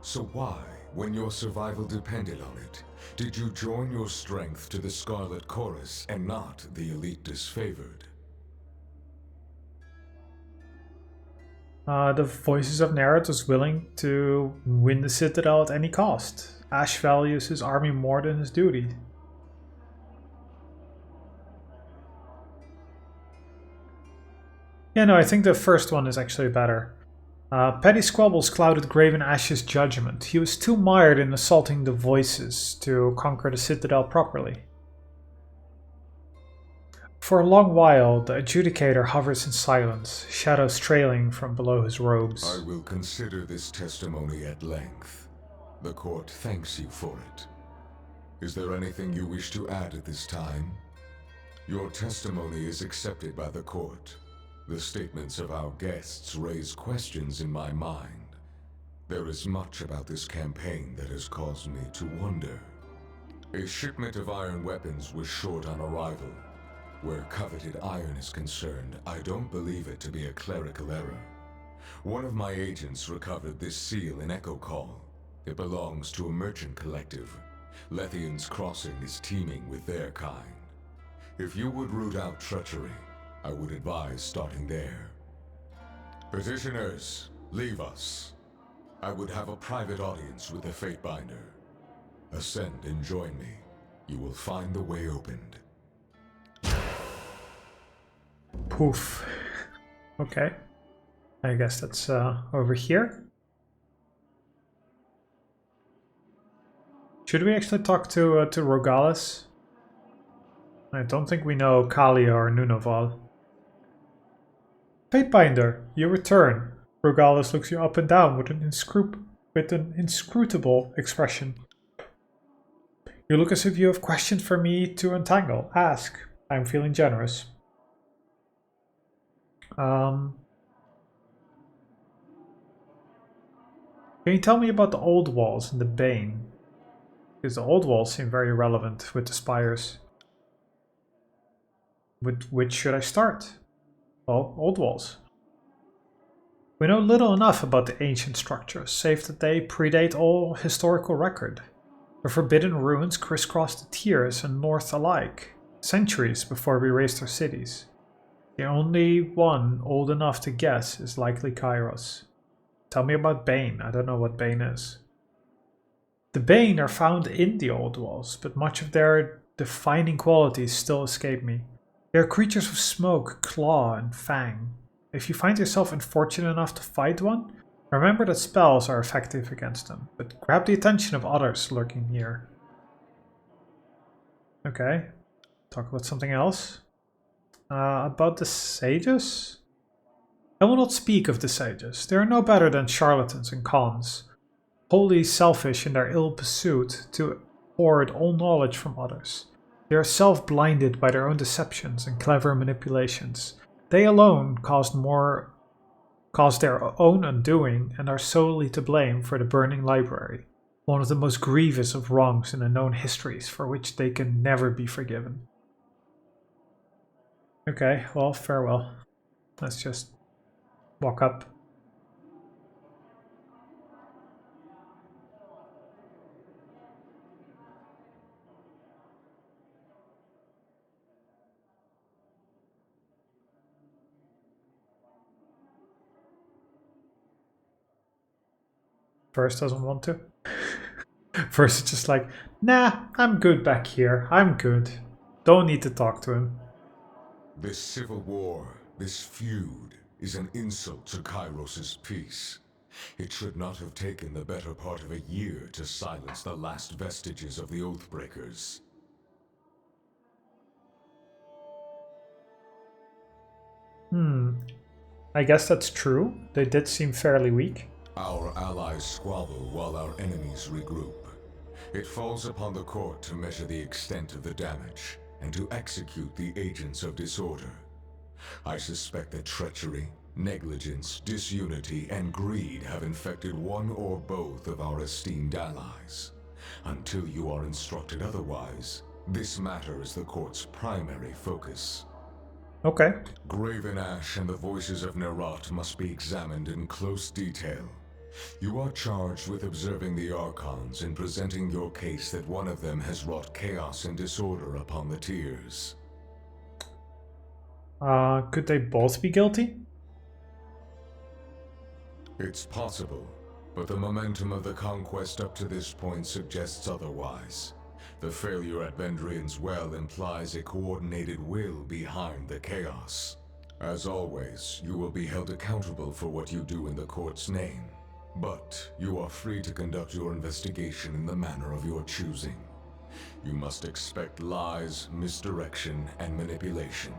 So why, when your survival depended on it, did you join your strength to the Scarlet Chorus and not the elite disfavored? The Voices of Nerat was willing to win the Citadel at any cost. Ash values his army more than his duty. Yeah, no, I think the first one is actually better. Petty squabbles clouded Graven Ash's judgment. He was too mired in assaulting the voices to conquer the Citadel properly. For a long while, the adjudicator hovers in silence, shadows trailing from below his robes. I will consider this testimony at length. The court thanks you for it. Is there anything you wish to add at this time? Your testimony is accepted by the court. The statements of our guests raise questions in my mind. There is much about this campaign that has caused me to wonder. A shipment of iron weapons was short on arrival. Where coveted iron is concerned, I don't believe it to be a clerical error. One of my agents recovered this seal in Echo Call. It belongs to a merchant collective. Lethian's Crossing is teeming with their kind. If you would root out treachery, I would advise starting there. Petitioners, leave us. I would have a private audience with the Fatebinder. Ascend and join me. You will find the way opened. Poof. Okay. I guess that's over here. Should we actually talk to Rogalis? I don't think we know Kalia or Nunoval. Fatebinder, you return. Rogalis looks you up and down with an inscrutable expression. You look as if you have questions for me to untangle. Ask. I'm feeling generous. Can you tell me about the old walls and the Bane? Because the old walls seem very relevant with the spires. With which should I start? Well, old walls. We know little enough about the ancient structures, save that they predate all historical record. The forbidden ruins crisscross the tiers and north alike, centuries before we raised our cities. The only one old enough to guess is likely Kairos. Tell me about Bane. I don't know what Bane is. The Bane are found in the old walls, but much of their defining qualities still escape me. They are creatures of smoke, claw, and fang. If you find yourself unfortunate enough to fight one, remember that spells are effective against them, but grab the attention of others lurking near. Okay, talk about something else. About the sages? I will not speak of the sages. They are no better than charlatans and cons, wholly selfish in their ill pursuit to hoard all knowledge from others. They are self-blinded by their own deceptions and clever manipulations. They alone caused their own undoing and are solely to blame for the burning library, one of the most grievous of wrongs in the known histories for which they can never be forgiven. Okay, well, farewell. Let's just walk up. First doesn't want to. First it's just like, nah, I'm good back here. I'm good. Don't need to talk to him. This civil war, this feud, is an insult to Kairos' peace. It should not have taken the better part of a year to silence the last vestiges of the Oathbreakers. I guess that's true. They did seem fairly weak. Our allies squabble while our enemies regroup. It falls upon the court to measure the extent of the damage and to execute the agents of disorder. I suspect that treachery, negligence, disunity, and greed have infected one or both of our esteemed allies. Until you are instructed otherwise, this matter is the court's primary focus. Okay. Graven Ash and the voices of Nerat must be examined in close detail. You are charged with observing the Archons and presenting your case that one of them has wrought chaos and disorder upon the tiers. Could they both be guilty? It's possible, but the momentum of the conquest up to this point suggests otherwise. The failure at Vendrian's Well implies a coordinated will behind the chaos. As always, you will be held accountable for what you do in the court's name. But you are free to conduct your investigation in the manner of your choosing. You must expect lies, misdirection, and manipulation.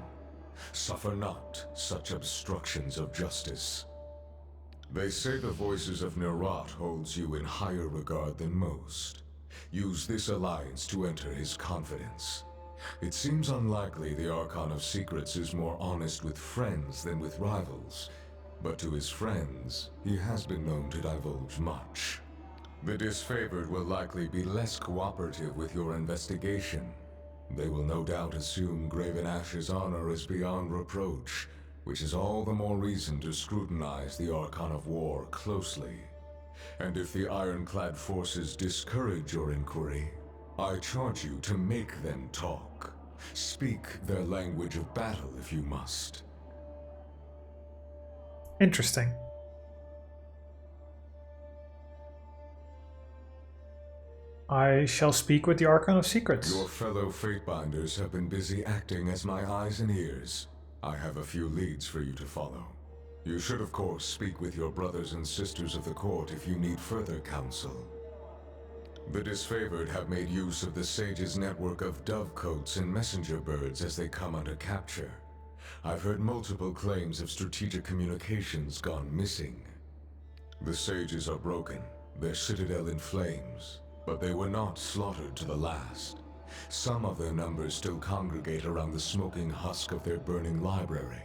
Suffer not such obstructions of justice. They say the voices of Nerat holds you in higher regard than most. Use this alliance to enter his confidence. It seems unlikely the Archon of Secrets is more honest with friends than with rivals, but to his friends, he has been known to divulge much. The disfavored will likely be less cooperative with your investigation. They will no doubt assume Graven Ash's honor is beyond reproach, which is all the more reason to scrutinize the Archon of War closely. And if the ironclad forces discourage your inquiry, I charge you to make them talk. Speak their language of battle if you must. Interesting. I shall speak with the Archon of Secrets. Your fellow Fatebinders have been busy acting as my eyes and ears. I have a few leads for you to follow. You should, of course, speak with your brothers and sisters of the court if you need further counsel. The disfavored have made use of the Sage's network of dovecotes and messenger birds as they come under capture. I've heard multiple claims of strategic communications gone missing. The Sages are broken, their citadel in flames, but they were not slaughtered to the last. Some of their numbers still congregate around the smoking husk of their burning library.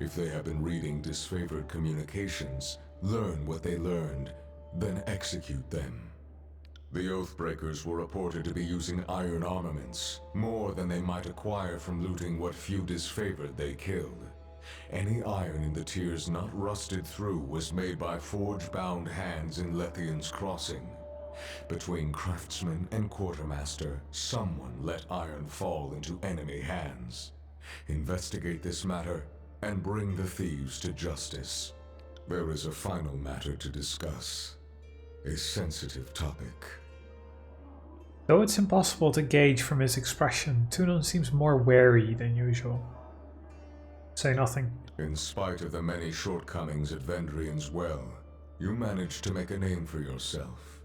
If they have been reading disfavored communications, learn what they learned, then execute them. The Oathbreakers were reported to be using iron armaments, more than they might acquire from looting what few disfavored they killed. Any iron in the tiers not rusted through was made by forge-bound hands in Lethian's Crossing. Between craftsman and quartermaster, someone let iron fall into enemy hands. Investigate this matter and bring the thieves to justice. There is a final matter to discuss. A sensitive topic. Though it's impossible to gauge from his expression, Tunon seems more wary than usual. Say nothing. In spite of the many shortcomings at Vendrian's Well, you managed to make a name for yourself.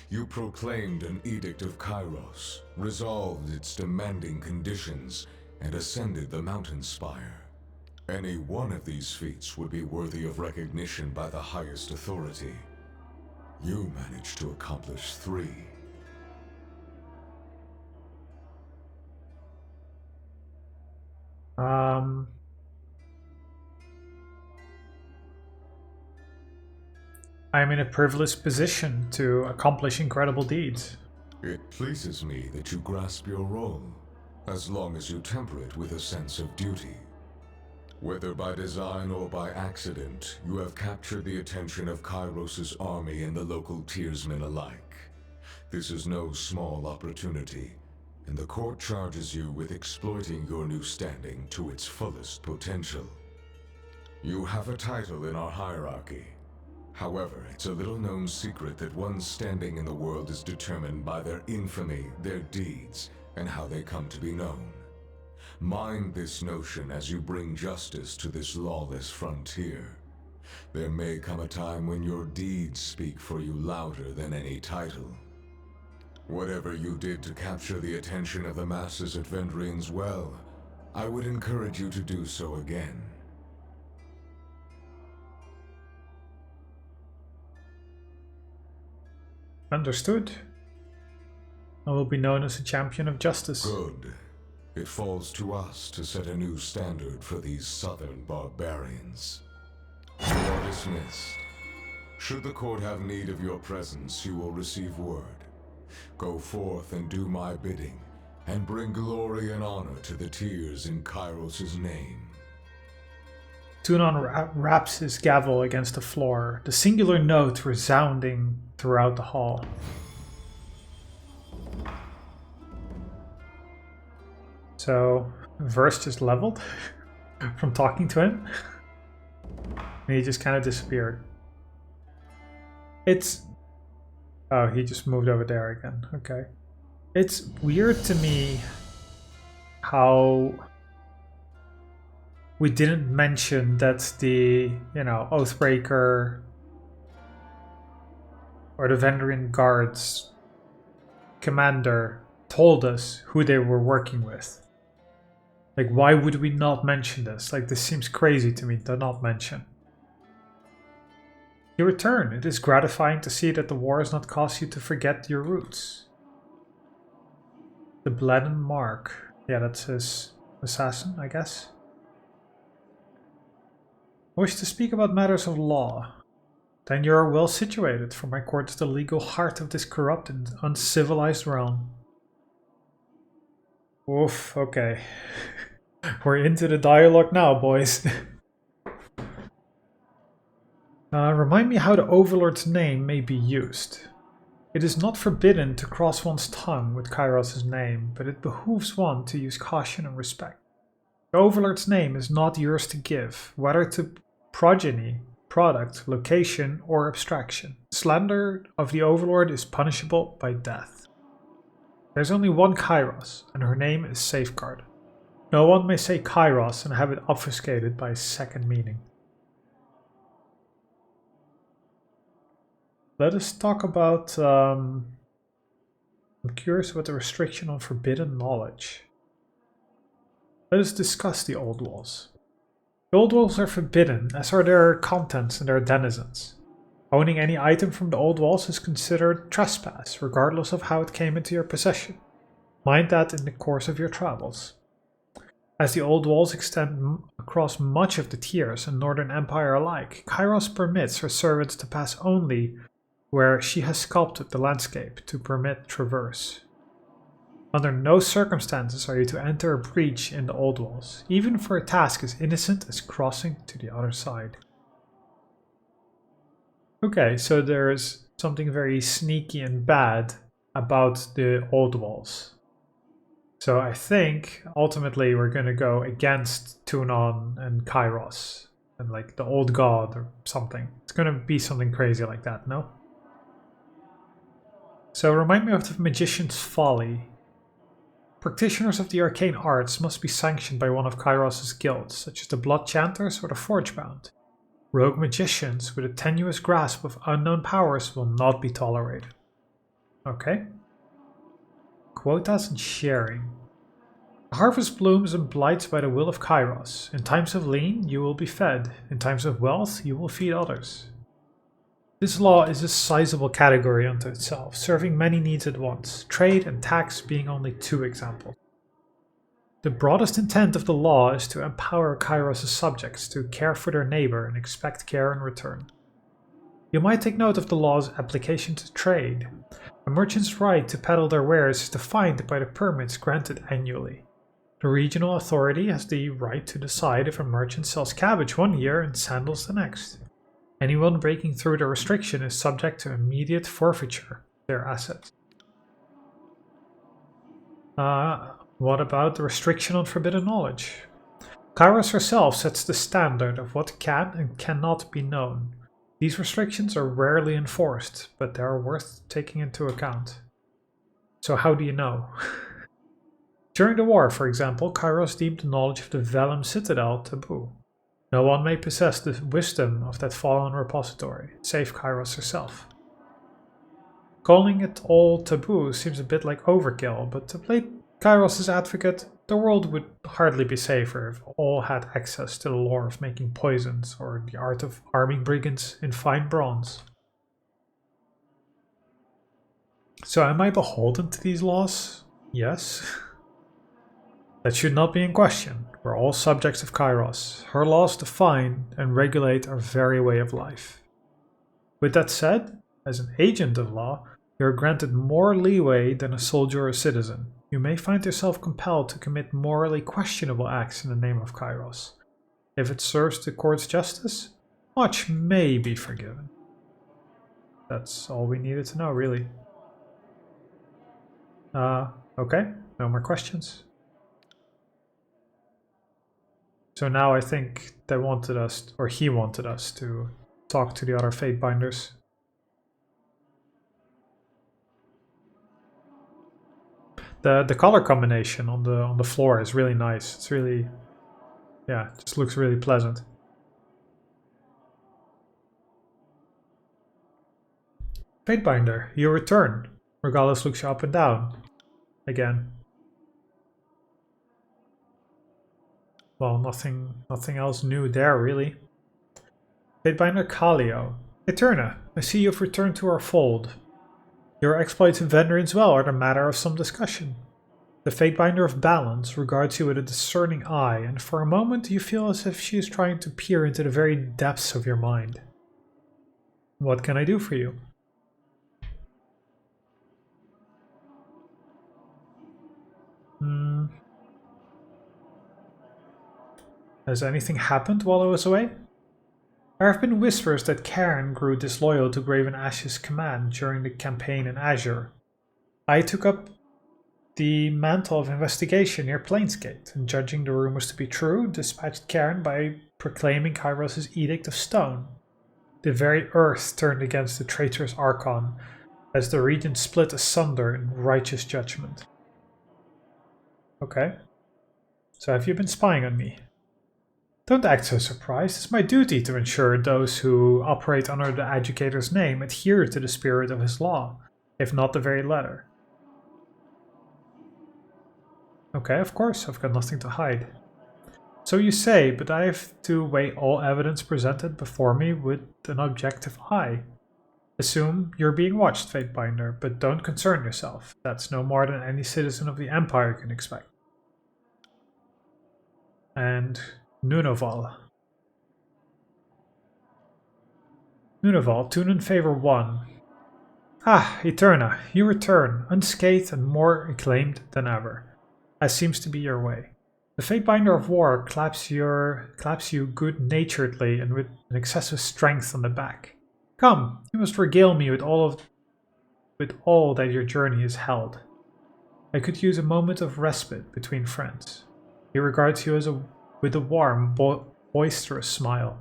You proclaimed an Edict of Kairos, resolved its demanding conditions, and ascended the mountain spire. Any one of these feats would be worthy of recognition by the highest authority. You managed to accomplish 3. I'm in a privileged position to accomplish incredible deeds. It pleases me that you grasp your role, as long as you temper it with a sense of duty. Whether by design or by accident, you have captured the attention of Kairos' army and the local tiersmen alike. This is no small opportunity, and the court charges you with exploiting your new standing to its fullest potential. You have a title in our hierarchy. However, it's a little-known secret that one's standing in the world is determined by their infamy, their deeds, and how they come to be known. Mind this notion as you bring justice to this lawless frontier. There may come a time when your deeds speak for you louder than any title. Whatever you did to capture the attention of the masses at Vendrian's Well, I would encourage you to do so again. Understood. I will be known as a champion of justice. Good. It falls to us to set a new standard for these southern barbarians. You are dismissed. Should the court have need of your presence, you will receive word. Go forth and do my bidding, and bring glory and honor to the tiers in Kairos' name. Tunon raps his gavel against the floor, the singular note resounding throughout the hall. So, Verse just leveled from talking to him. And he just kind of disappeared. Oh, he just moved over there again. Okay. It's weird to me how we didn't mention that the, Oathbreaker or the Vendrian Guards commander told us who they were working with. Like, why would we not mention this? Like, this seems crazy to me to not mention. You return. It is gratifying to see that the war has not caused you to forget your roots. The Blenheim Mark. Yeah, that's his assassin, I guess. I wish to speak about matters of law. Then you are well situated, for my court is the legal heart of this corrupt and uncivilized realm. Oof, okay. We're into the dialogue now, boys. Remind me how the Overlord's name may be used. It is not forbidden to cross one's tongue with Kairos' name, but it behooves one to use caution and respect. The Overlord's name is not yours to give, whether to progeny, product, location, or abstraction. Slander of the Overlord is punishable by death. There's only one Kairos, and her name is Safeguard. No one may say Kairos and have it obfuscated by a second meaning. Let us talk about, I'm curious about the restriction on forbidden knowledge. Let us discuss the Old Walls. The Old Walls are forbidden, as are their contents and their denizens. Owning any item from the Old Walls is considered trespass, regardless of how it came into your possession. Mind that in the course of your travels. As the Old Walls extend across much of the tiers and Northern Empire alike, Kairos permits her servants to pass only where she has sculpted the landscape to permit traverse. Under no circumstances are you to enter a breach in the Old Walls, even for a task as innocent as crossing to the other side. Okay, so there's something very sneaky and bad about the Old Walls. So I think ultimately we're going to go against Tunon and Kairos and like the old god or something. It's going to be something crazy like that, no? So remind me of the Magician's Folly. Practitioners of the arcane arts must be sanctioned by one of Kairos' guilds, such as the Blood Chanters or the Forgebound. Rogue magicians with a tenuous grasp of unknown powers will not be tolerated. Okay. Quotas and sharing. The harvest blooms and blights by the will of Kairos. In times of lean, you will be fed. In times of wealth, you will feed others. This law is a sizable category unto itself, serving many needs at once, trade and tax being only two examples. The broadest intent of the law is to empower Kairos' subjects to care for their neighbor and expect care in return. You might take note of the law's application to trade. A merchant's right to peddle their wares is defined by the permits granted annually. The regional authority has the right to decide if a merchant sells cabbage one year and sandals the next. Anyone breaking through the restriction is subject to immediate forfeiture of their assets. What about the restriction on forbidden knowledge? Kairos herself sets the standard of what can and cannot be known. These restrictions are rarely enforced, but they are worth taking into account. So how do you know? During the war, for example, Kairos deemed the knowledge of the Vellum Citadel taboo. No one may possess the wisdom of that fallen repository, save Kairos herself. Calling it all taboo seems a bit like overkill, but to play Kairos' advocate, the world would hardly be safer if all had access to the lore of making poisons or the art of arming brigands in fine bronze. So am I beholden to these laws? Yes. That should not be in question. We're all subjects of Kairos. Her laws define and regulate our very way of life. With that said, as an agent of law, you are granted more leeway than a soldier or citizen. You may find yourself compelled to commit morally questionable acts in the name of Kairos. If it serves the court's justice, much may be forgiven. That's all we needed to know, really. Okay, no more questions. So now I think they wanted us, or he wanted us to talk to the other Fatebinders. The color combination on the floor is really nice. It's really Yeah, it just looks really pleasant. Fatebinder, you return. Regalis looks you up and down. Again. Well, nothing else new there, really. Fatebinder Kalio. Eterna, I see you've returned to our fold. Your exploits in Vendrian's Well are the matter of some discussion. The Fatebinder of Balance regards you with a discerning eye, and for a moment you feel as if she is trying to peer into the very depths of your mind. What can I do for you? Has anything happened while I was away? There have been whispers that Karen grew disloyal to Graven Ash's command during the campaign in Azure. I took up the mantle of investigation near Plainsgate, and judging the rumors to be true, dispatched Karen by proclaiming Kairos' Edict of Stone. The very earth turned against the traitorous Archon, as the region split asunder in righteous judgment. Okay. So have you been spying on me? Don't act so surprised. It's my duty to ensure those who operate under the Educator's name adhere to the spirit of his law, if not the very letter. Okay, of course, I've got nothing to hide. So you say, but I have to weigh all evidence presented before me with an objective eye. Assume you're being watched, Fatebinder, but don't concern yourself. That's no more than any citizen of the Empire can expect. And Nunoval. Nunoval, tune in favor 1. Ah, Eterna, you return, unscathed and more acclaimed than ever, as seems to be your way. The Fatebinder of War claps you good-naturedly and with an excessive strength on the back. Come, you must regale me with all that your journey has held. I could use a moment of respite between friends. He regards you with a warm, boisterous smile.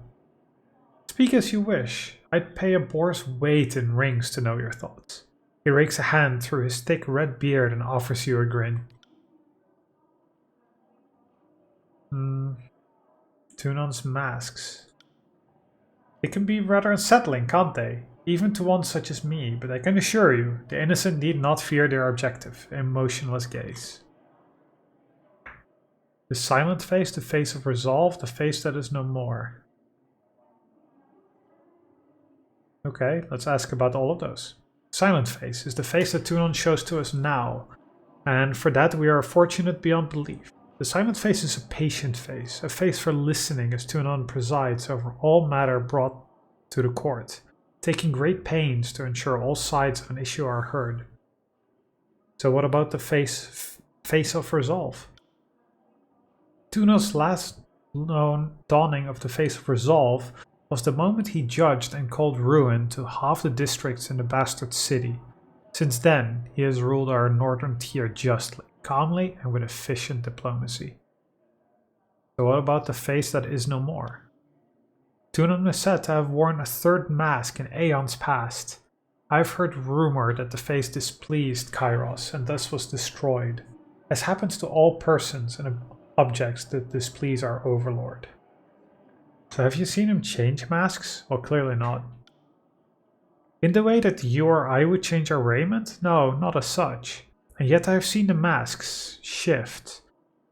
Speak as you wish. I'd pay a boar's weight in rings to know your thoughts. He rakes a hand through his thick red beard and offers you a grin. Tunon's masks. They can be rather unsettling, can't they? Even to one such as me, but I can assure you, the innocent need not fear their objective, a motionless gaze. The silent face, the face of resolve, the face that is no more. Okay, let's ask about all of those. Silent face is the face that Tunon shows to us now, and for that we are fortunate beyond belief. The silent face is a patient face, a face for listening as Tunon presides over all matter brought to the court, taking great pains to ensure all sides of an issue are heard. So what about the face of resolve? Tunon's last known dawning of the face of resolve was the moment he judged and called ruin to half the districts in the bastard city. Since then, he has ruled our northern tier justly, calmly, and with efficient diplomacy. So what about the face that is no more? Tunon is said to have worn a third mask in aeons past. I've heard rumor that the face displeased Kairos and thus was destroyed, as happens to all persons and objects that displease our overlord. So have you seen him change masks? Well, clearly not. In the way that you or I would change our raiment? No, not as such. And yet I have seen the masks shift.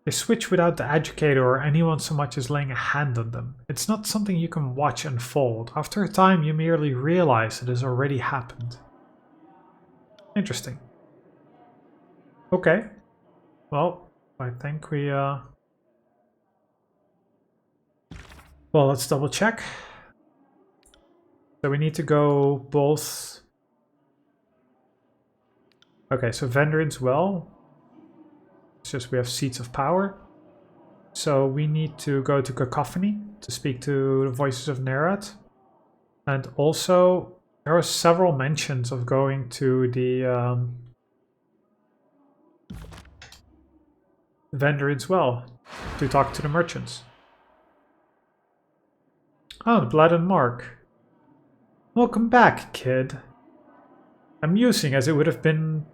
They switch without the educator or anyone so much as laying a hand on them. It's not something you can watch unfold. After a time you merely realize it has already happened. Interesting. Okay. Well, I think we well, let's double check. So we need to go both. Okay, so Vendrian's Well. It's just we have Seats of Power. So we need to go to Cacophony to speak to the Voices of Nerat. And also, there are several mentions of going to the Vendrian's Well to talk to the merchants. Oh, the Blood and Mark. Welcome back, kid. Amusing as it would have been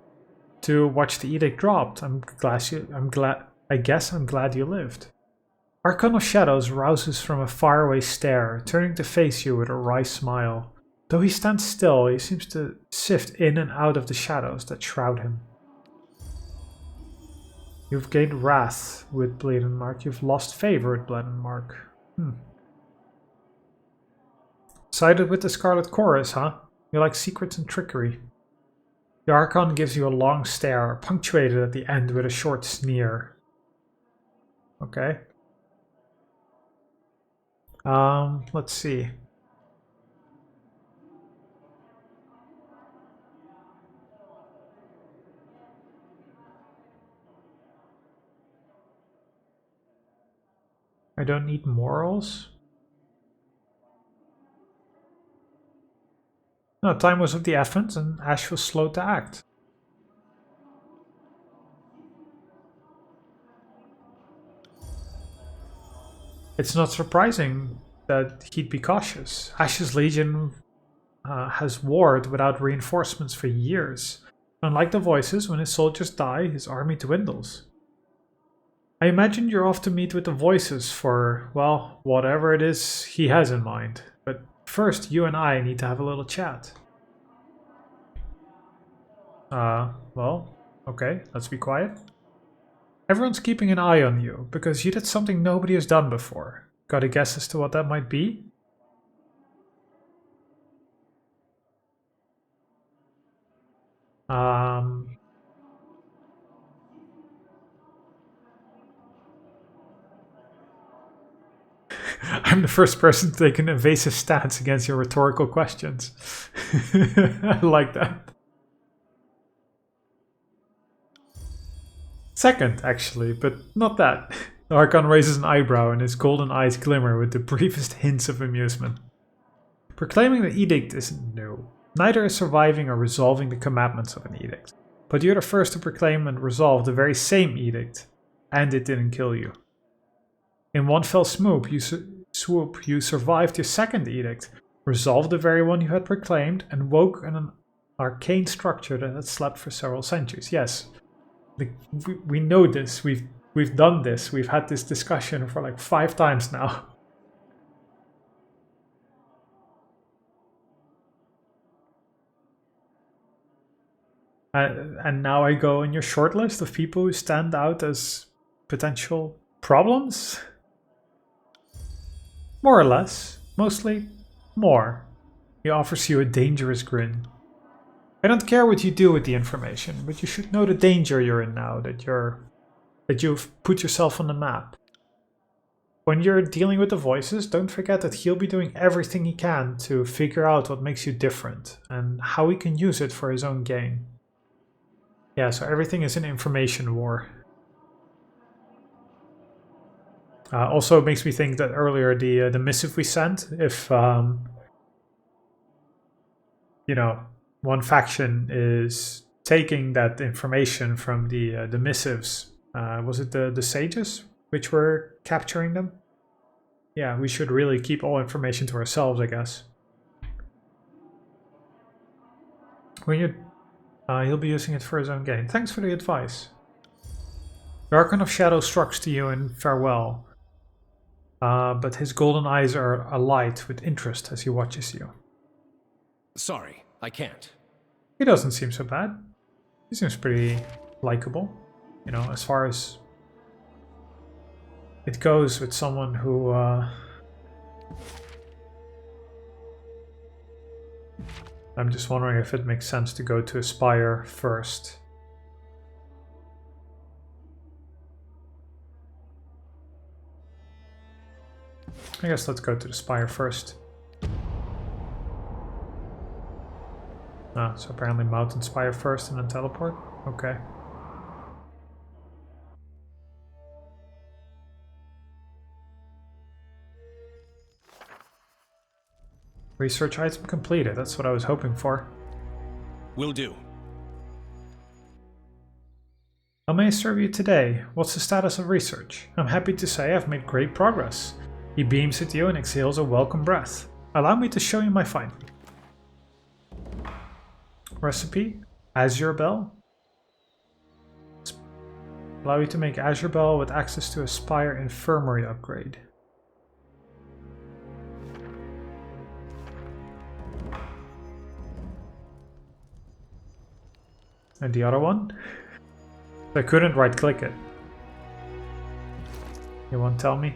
to watch the edict dropped. I guess I'm glad you lived. Archon of Shadows rouses from a faraway stare, turning to face you with a wry smile. Though he stands still, he seems to sift in and out of the shadows that shroud him. You've gained wrath with Bleedenmark. You've lost favor with Bleedenmark. Sided with the Scarlet Chorus, huh? You like secrets and trickery. The Archon gives you a long stare, punctuated at the end with a short sneer. Okay. Let's see. I don't need morals. No, time was of the essence and Ash was slow to act. It's not surprising that he'd be cautious. Ash's Legion has warred without reinforcements for years. Unlike the Voices, when his soldiers die, his army dwindles. I imagine you're off to meet with the Voices for, well, whatever it is he has in mind. But first, you and I need to have a little chat. Well, okay, let's be quiet. Everyone's keeping an eye on you, because you did something nobody has done before. Got a guess as to what that might be? I'm the first person to take an evasive stance against your rhetorical questions. I like that. Second, actually, but not that. The Archon raises an eyebrow and his golden eyes glimmer with the briefest hints of amusement. Proclaiming the edict isn't new. Neither is surviving or resolving the commandments of an edict. But you're the first to proclaim and resolve the very same edict, and it didn't kill you. In one fell swoop, you survived your second edict, resolved the very one you had proclaimed, and woke an arcane structure that had slept for several centuries. Yes, we know this. We've done this. We've had this discussion for like 5 times now. And now I go on your short list of people who stand out as potential problems? More or less. Mostly more. He offers you a dangerous grin. I don't care what you do with the information, but you should know the danger you're in now, that you've put yourself on the map. When you're dealing with the Voices, don't forget that he'll be doing everything he can to figure out what makes you different, and how he can use it for his own gain. Yeah, so everything is an information war. Also, it makes me think that earlier the missive we sent, if you know, one faction is taking that information from the missives, was it the sages which were capturing them? Yeah, we should really keep all information to ourselves, I guess. When you he'll be using it for his own gain. Thanks for the advice. The Archon of Shadow strokes to you in farewell, but his golden eyes are alight with interest as he watches you. Sorry, I can't. He doesn't seem so bad. He seems pretty likable, you know, as far as it goes with someone who I'm just wondering if it makes sense to go to Aspire first. I guess let's go to the Spire first. Ah, so apparently Mountain Spire first and then teleport? Okay. Research item completed, that's what I was hoping for. Will do. How may I serve you today? What's the status of research? I'm happy to say I've made great progress. He beams at you and exhales a welcome breath. Allow me to show you my finding. Recipe, Azure Bell. Allow you to make Azure Bell with access to a Spire Infirmary upgrade. And the other one? I couldn't right click it. You won't tell me?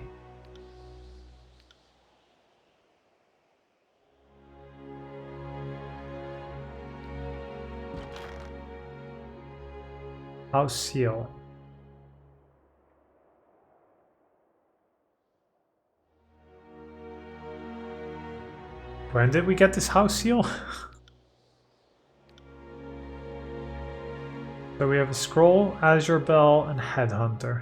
House seal. When did we get this house seal? So we have a scroll, Azure Bell, and Headhunter.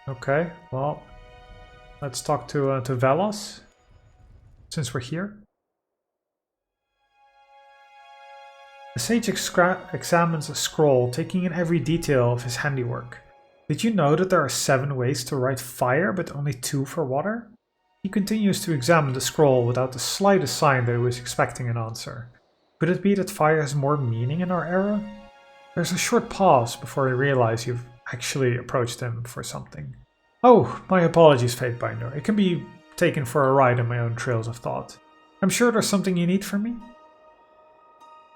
Okay, well, let's talk to Velos, since we're here. The sage examines a scroll, taking in every detail of his handiwork. Did you know that there are 7 ways to write fire, but only 2 for water? He continues to examine the scroll without the slightest sign that he was expecting an answer. Could it be that fire has more meaning in our era? There's a short pause before you realize you've actually approached him for something. Oh, my apologies, Fatebinder. It can be taken for a ride on my own trails of thought. I'm sure there's something you need from me?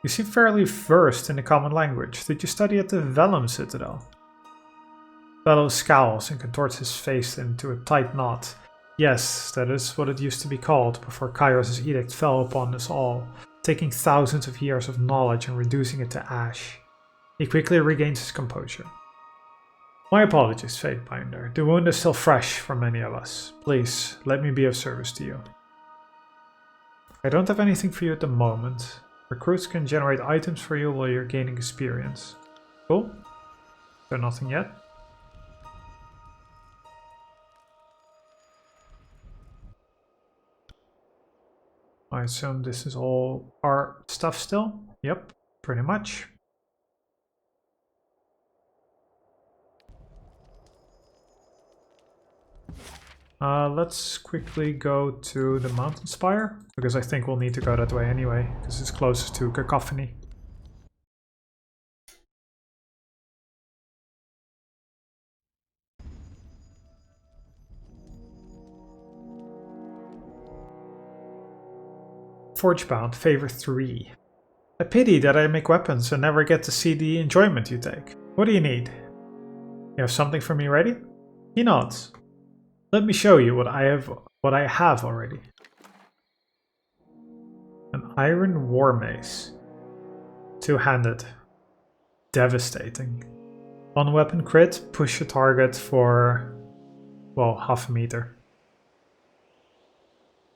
You seem fairly versed in the common language. Did you study at the Vellum Citadel? Velos scowls and contorts his face into a tight knot. Yes, that is what it used to be called before Kairos' edict fell upon us all, taking thousands of years of knowledge and reducing it to ash. He quickly regains his composure. My apologies, Fatebinder. The wound is still fresh for many of us. Please, let me be of service to you. I don't have anything for you at the moment. Recruits can generate items for you while you're gaining experience. Cool. So nothing yet. I assume this is all our stuff still? Yep, pretty much. Let's quickly go to the mountain spire, because I think we'll need to go that way anyway, because it's closest to Cacophony. Forgebound, favor 3. A pity that I make weapons and never get to see the enjoyment you take. What do you need? You have something for me ready? He nods. Let me show you what I have already. An iron war mace. Two-handed. Devastating. One weapon crit, push a target for, well, half a meter.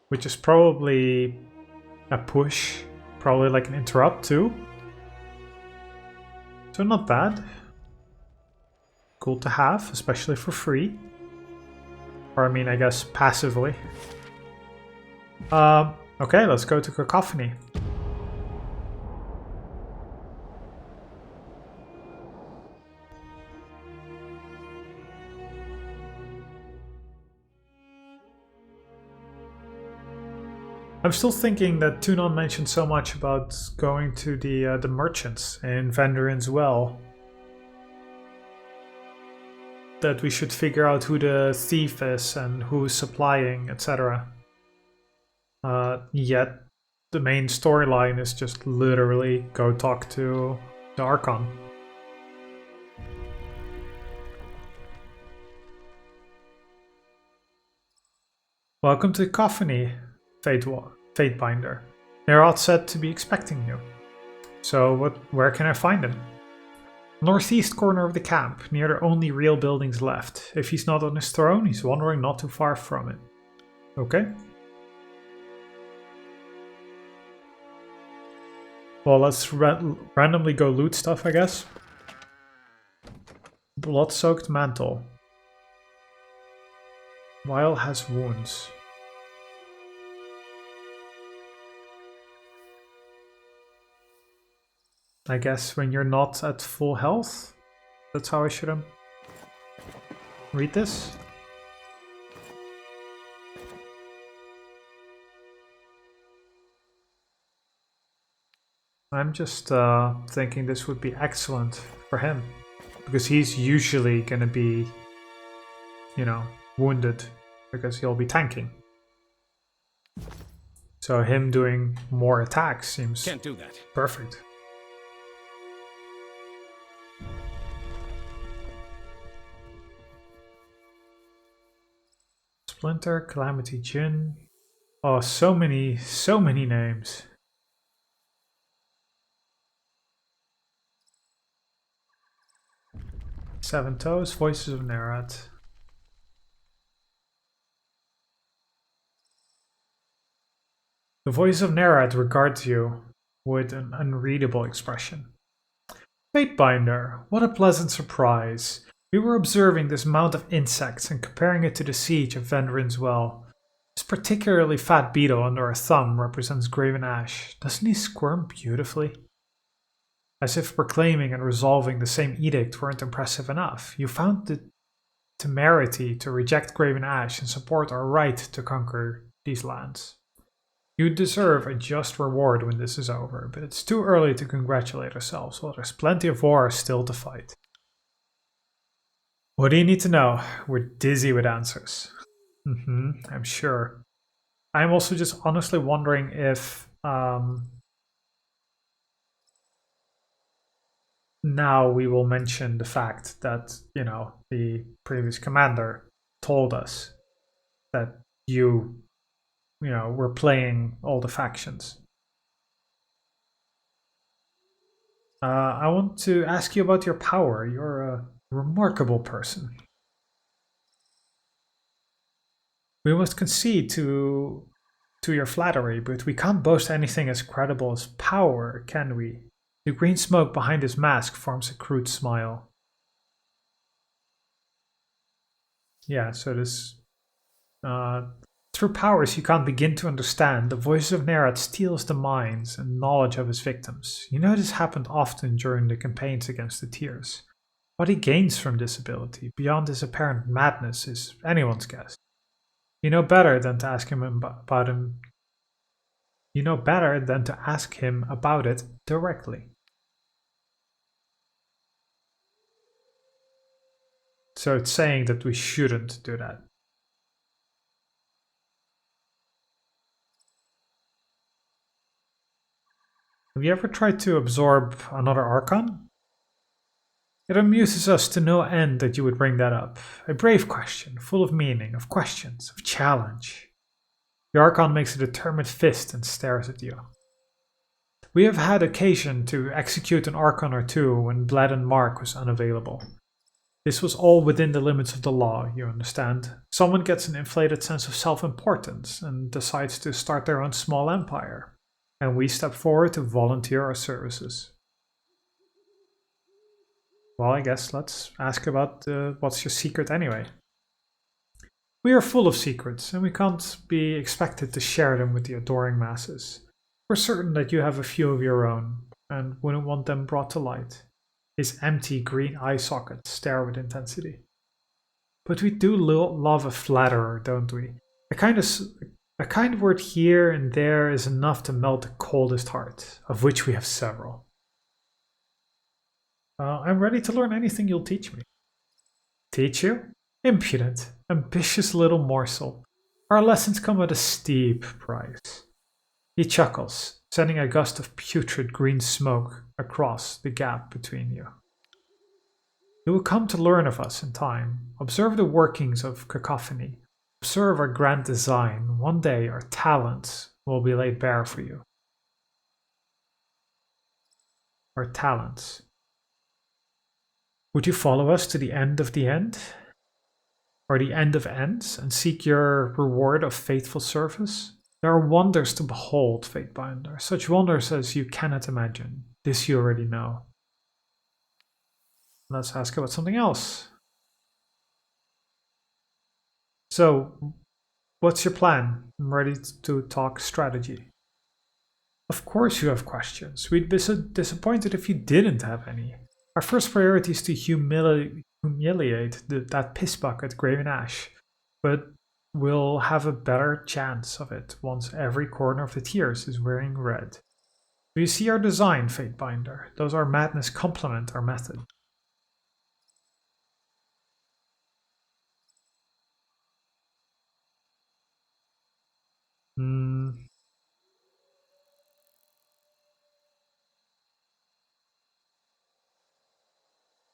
Which is probably a push. Probably like an interrupt too. So not bad. Cool to have, especially for free. Or I mean, I guess passively. Okay, let's go to Cacophony. I'm still thinking that Tunon mentioned so much about going to the merchants in Vendarin's Well that we should figure out who the thief is and who's supplying, etc. Yet the main storyline is just literally go talk to the Archon. Welcome to Cacophony, Fatebinder. They're all said to be expecting you. So where can I find him? Northeast corner of the camp, near the only real buildings left. If he's not on his throne, he's wandering not too far from it. Okay. Well, let's randomly go loot stuff, I guess. Blood-soaked mantle. Weil has wounds. I guess when you're not at full health, that's how I should read this. I'm just thinking this would be excellent for him. Because he's usually gonna be, you know, wounded. Because he'll be tanking. So him doing more attacks seems Can't do that. perfect. Splinter, Calamity Jin. Oh, so many names. Seven Toes, Voices of Nerat. The voice of Nerat regards you with an unreadable expression. Fatebinder, what a pleasant surprise. We were observing this mound of insects and comparing it to the siege of Vendrin's Well. This particularly fat beetle under our thumb represents Graven Ash. Doesn't he squirm beautifully? As if proclaiming and resolving the same edict weren't impressive enough, you found the temerity to reject Graven Ash and support our right to conquer these lands. You deserve a just reward when this is over, but it's too early to congratulate ourselves while there's plenty of war still to fight. What do you need to know? We're dizzy with answers. I'm sure. I'm also just honestly wondering if now we will mention the fact that, you know, the previous commander told us that you know, we're playing all the factions. I want to ask you about your power. You're a remarkable person. We must concede to your flattery, but we can't boast anything as credible as power, can we? The green smoke behind his mask forms a crude smile. Yeah, so this... through powers you can't begin to understand, the voice of Nerat steals the minds and knowledge of his victims. You know this happened often during the campaigns against the Tiers. What he gains from this ability, beyond his apparent madness, is anyone's guess. You know better than to ask him about him. You know better than to ask him about it directly. So it's saying that we shouldn't do that. Have you ever tried to absorb another Archon? It amuses us to no end that you would bring that up. A brave question, full of meaning, of questions, of challenge. The Archon makes a determined fist and stares at you. We have had occasion to execute an Archon or two when Bled and Mark was unavailable. This was all within the limits of the law, you understand. Someone gets an inflated sense of self-importance and decides to start their own small empire. And we step forward to volunteer our services. Well, I guess let's ask about what's your secret anyway. We are full of secrets, and we can't be expected to share them with the adoring masses. We're certain that you have a few of your own, and wouldn't want them brought to light. His empty green eye sockets stare with intensity. But we do love a flatterer, don't we? A kind word here and there is enough to melt the coldest heart, of which we have several. I'm ready to learn anything you'll teach me. Teach you? Impudent, ambitious little morsel. Our lessons come at a steep price. He chuckles, sending a gust of putrid green smoke across the gap between you. You will come to learn of us in time. Observe the workings of cacophony. Observe our grand design. One day our talents will be laid bare for you. Our talents. Would you follow us to the end of the end? Or the end of ends, and seek your reward of faithful service? There are wonders to behold, Fatebinder, such wonders as you cannot imagine. This you already know. Let's ask about something else. So, what's your plan? I'm ready to talk strategy. Of course you have questions. We'd be so disappointed if you didn't have any. Our first priority is to humiliate that piss bucket Graven Ash, but we'll have a better chance of it once every corner of the Tiers is wearing red. Do you see our design, Fatebinder? Does our madness complement our method? Hmm.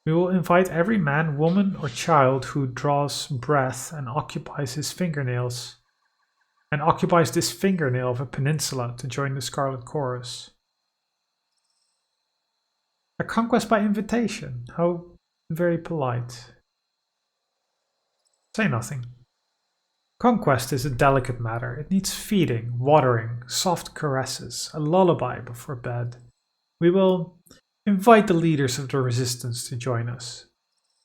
We will invite every man, woman, or child who draws breath and occupies this fingernail of a peninsula to join the Scarlet Chorus. A conquest by invitation. How very polite. Say nothing. Conquest is a delicate matter. It needs feeding, watering, soft caresses, a lullaby before bed. We will invite the leaders of the resistance to join us.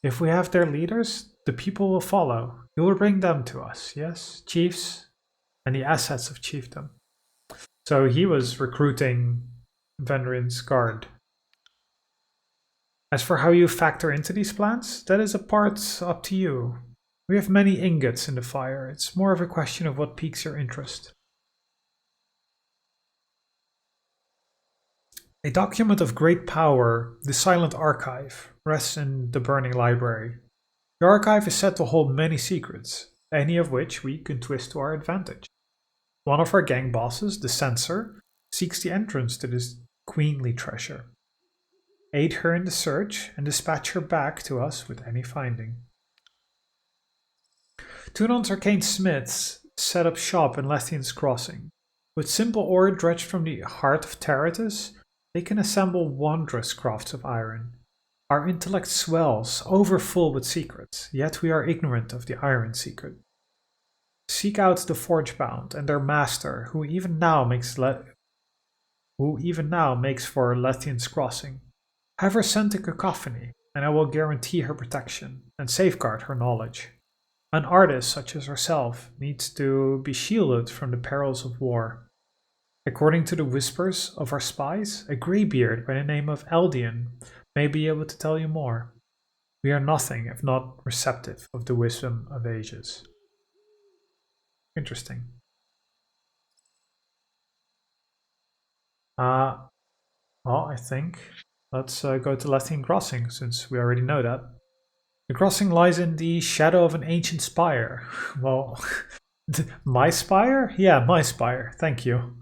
If we have their leaders, the people will follow. You will bring them to us, yes? Chiefs and the assets of chiefdom. So he was recruiting Vendrian's guard. As for how you factor into these plans, that is a part up to you. We have many ingots in the fire. It's more of a question of what piques your interest. A document of great power, the Silent Archive, rests in the burning library. The archive is said to hold many secrets, any of which we can twist to our advantage. One of our gang bosses, the Censor, seeks the entrance to this queenly treasure. Aid her in the search and dispatch her back to us with any finding. Tunon's arcane smiths set up shop in Lethian's Crossing. With simple ore dredged from the heart of Terratus, they can assemble wondrous crafts of iron. Our intellect swells, overfull with secrets, yet we are ignorant of the iron secret. Seek out the Forgebound and their master, who even now makes for Lethian's Crossing. Have her sent to Cacophony, and I will guarantee her protection and safeguard her knowledge. An artist such as herself needs to be shielded from the perils of war. According to the whispers of our spies, a greybeard by the name of Eldian may be able to tell you more. We are nothing if not receptive of the wisdom of ages. Interesting. Well, I think let's go to Lethian Crossing, since we already know that. The crossing lies in the shadow of an ancient spire. Well, my spire? Yeah, my spire. Thank you.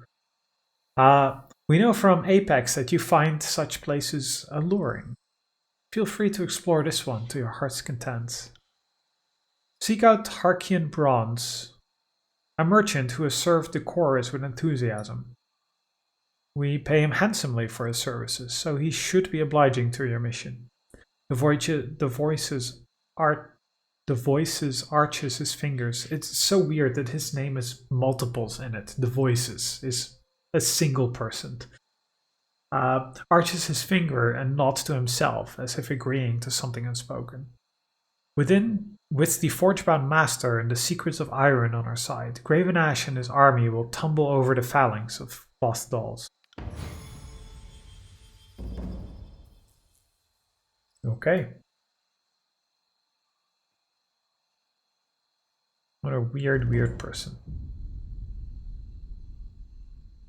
We know from Apex that you find such places alluring. Feel free to explore this one to your heart's content. Seek out Harkian Bronze, a merchant who has served the chorus with enthusiasm. We pay him handsomely for his services, so he should be obliging to your mission. The voices arches his fingers. It's so weird that his name is multiples in it. The voices is a single person. Arches his finger and nods to himself as if agreeing to something unspoken. With the Forgebound Master and the secrets of iron on our side, Graven Ash and his army will tumble over the phalanx of Bothdals. Okay. What a weird person.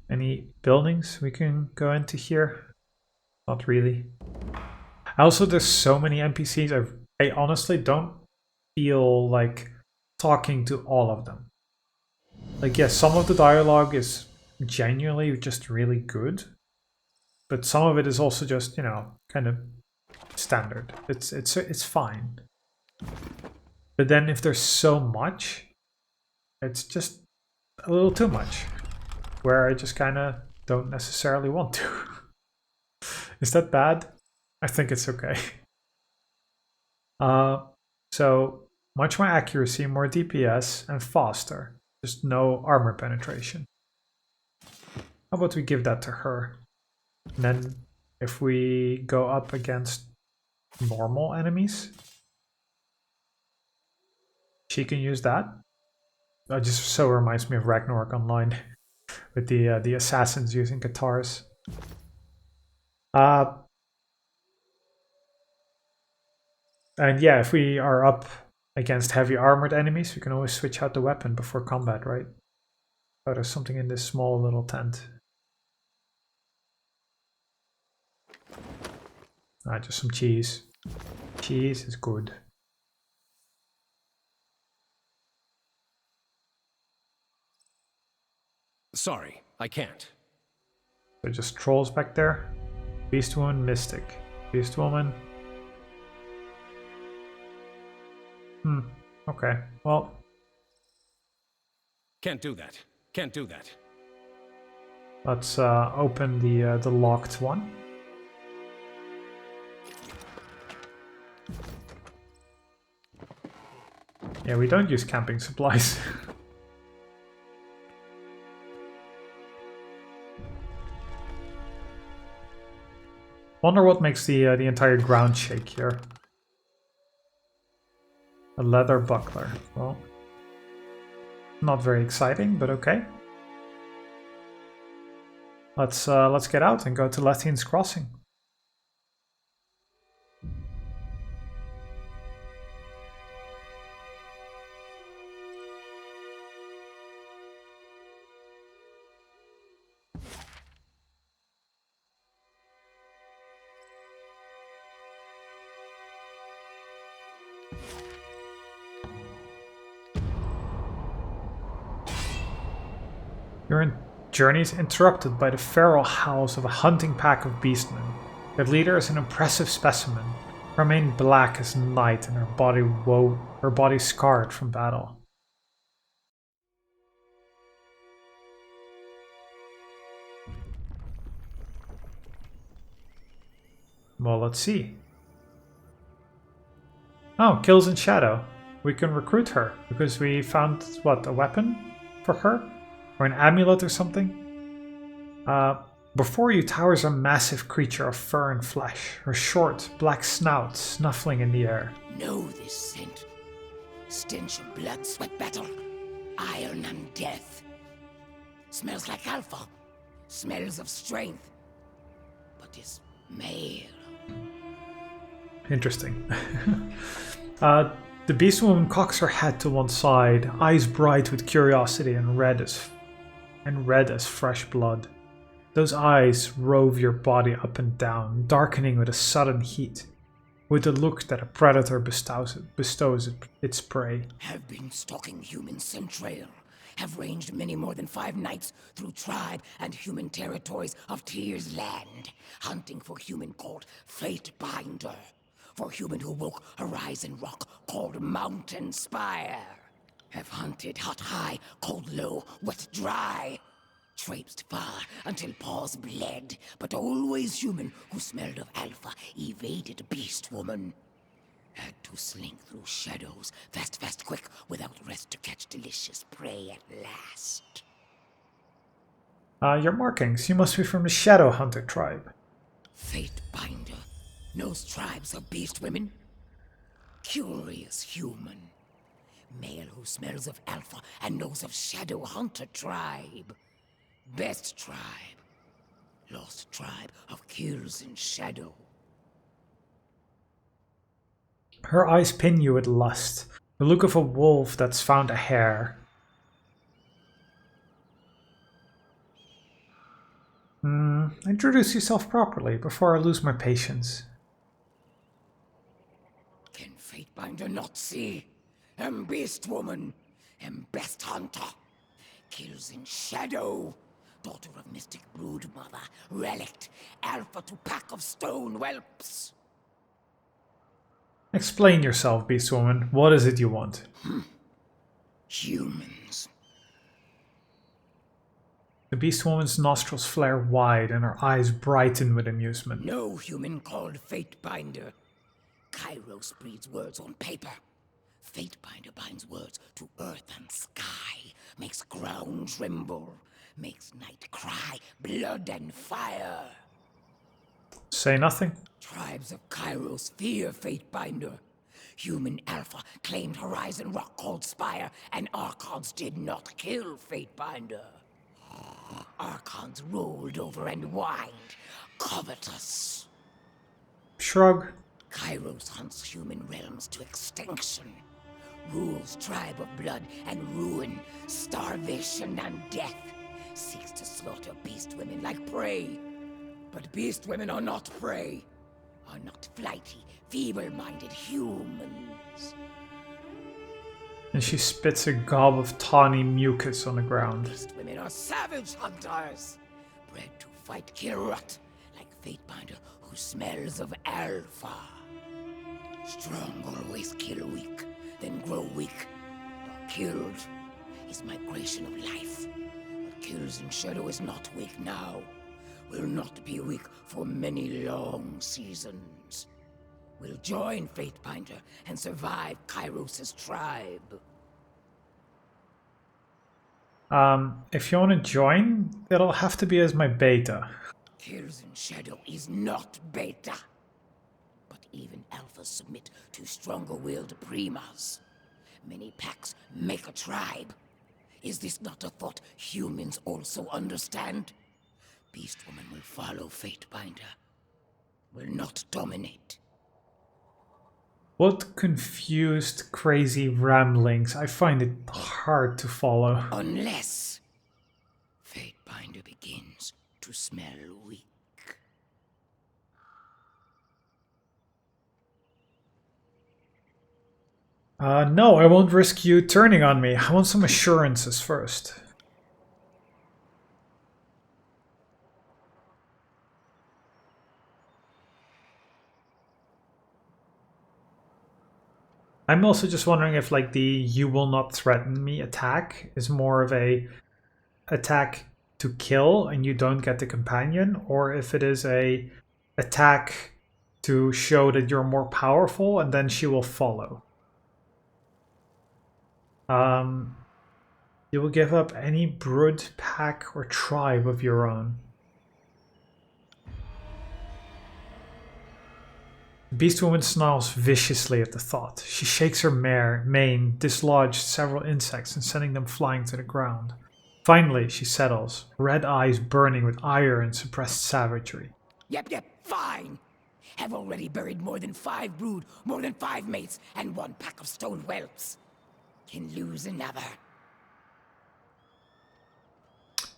Any buildings we can go into here? Not really. Also, there's so many NPCs, I honestly don't feel like talking to all of them. Like, yes, some of the dialogue is genuinely just really good, but some of it is also just, you know, kind of standard. It's fine. But then if there's so much, it's just a little too much, where I just kind of don't necessarily want to. Is that bad? I think it's okay. So much more accuracy, more DPS, and faster. Just no armor penetration. How about we give that to her? And then if we go up against normal enemies, she can use that. That just so reminds me of Ragnarok Online with the assassins using guitars. And yeah, if we are up against heavy armored enemies, we can always switch out the weapon before combat, right? Oh, there's something in this small little tent. Ah, just some cheese. Cheese is good. Sorry, I can't. So just trolls back there. Beast Woman, Mystic. Beast Woman. Okay. Well, Can't do that. Can't do that. let's open the locked one. Yeah, we don't use camping supplies. Wonder what makes the entire ground shake here. A leather buckler. Well, not very exciting, but okay. Let's get out and go to Lethian's Crossing. Your journey is interrupted by the feral howls of a hunting pack of beastmen. Their leader is an impressive specimen, remained black as night and her body scarred from battle. Well, let's see. Oh, kills in shadow. We can recruit her because we found, what, a weapon for her? Or an amulet or something? Before you towers a massive creature of fur and flesh, her short, black snout snuffling in the air. Know this scent. Stench of blood, sweat, battle, iron and death. Smells like alpha. Smells of strength. But is male. Interesting. The beast woman cocks her head to one side, eyes bright with curiosity and red as fresh blood. Those eyes rove your body up and down, darkening with a sudden heat, with the look that a predator bestows its prey. Have been stalking human centrail. Have ranged many more than 5 nights through tribe and human territories of Tyr's land, hunting for human called Fate Binder. For human who woke horizon rock called Mountain Spire. Have hunted hot high, cold low, wet dry. Traipsed far until paws bled, but always human who smelled of alpha evaded beast woman. Had to slink through shadows, fast, quick, without rest to catch delicious prey at last. Your markings, you must be from the Shadow Hunter tribe. Fate Binder knows tribes of beast women. Curious human. Male who smells of alpha and knows of Shadow Hunter tribe. Best tribe. Lost tribe of kills in shadow. Her eyes pin you with lust, the look of a wolf that's found a hare. Introduce yourself properly before I lose my patience. Can Fatebinder not see? Am beast woman, am best hunter. Kills in shadow. Daughter of mystic brood mother, relict, alpha to pack of stone whelps. Explain yourself, beast woman. What is it you want? Humans. The beast woman's nostrils flare wide and her eyes brighten with amusement. No human called Fatebinder. Kairos breeds words on paper. Fatebinder binds words to earth and sky, makes ground tremble, makes night cry, blood and fire. Say nothing. Tribes of Kairos fear Fatebinder. Human Alpha claimed Horizon Rock called Spire, and Archons did not kill Fatebinder. Archons rolled over and whined, covetous. Shrug. Kairos hunts human realms to extinction. Rules tribe of blood and ruin, starvation and death. Seeks to slaughter beast women like prey. But beast women are not prey. are not flighty, feeble-minded humans. And she spits a gob of tawny mucus on the ground. Beast women are savage hunters, bred to fight Kirut, like Fatebinder who smells of alpha. Strong always kill weak, then grow weak. Not killed is migration of life. What kills in shadow is not weak now. Will not be weak for many long seasons. Will join Fatebinder and survive Kairos' tribe. If you want to join, it'll have to be as my beta. Kills in shadow is not beta. But even alphas submit to stronger-willed primas. Many packs make a tribe. Is this not a thought humans also understand? Beast Woman will follow Fatebinder. Will not dominate. What confused, crazy ramblings. I find it hard to follow. Unless Fatebinder begins to smell weak. No, I won't risk you turning on me. I want some assurances first. I'm also just wondering if like the "you will not threaten me" attack is more of a attack to kill and you don't get the companion, or if it is a attack to show that you're more powerful and then she will follow. You will give up any brood, pack, or tribe of your own. The beast woman snarls viciously at the thought. She shakes her mane, dislodged several insects and sending them flying to the ground. Finally, she settles, red eyes burning with ire and suppressed savagery. Yep, fine. Have already buried more than 5 brood, more than 5 mates, and 1 pack of stone whelps. Can lose another.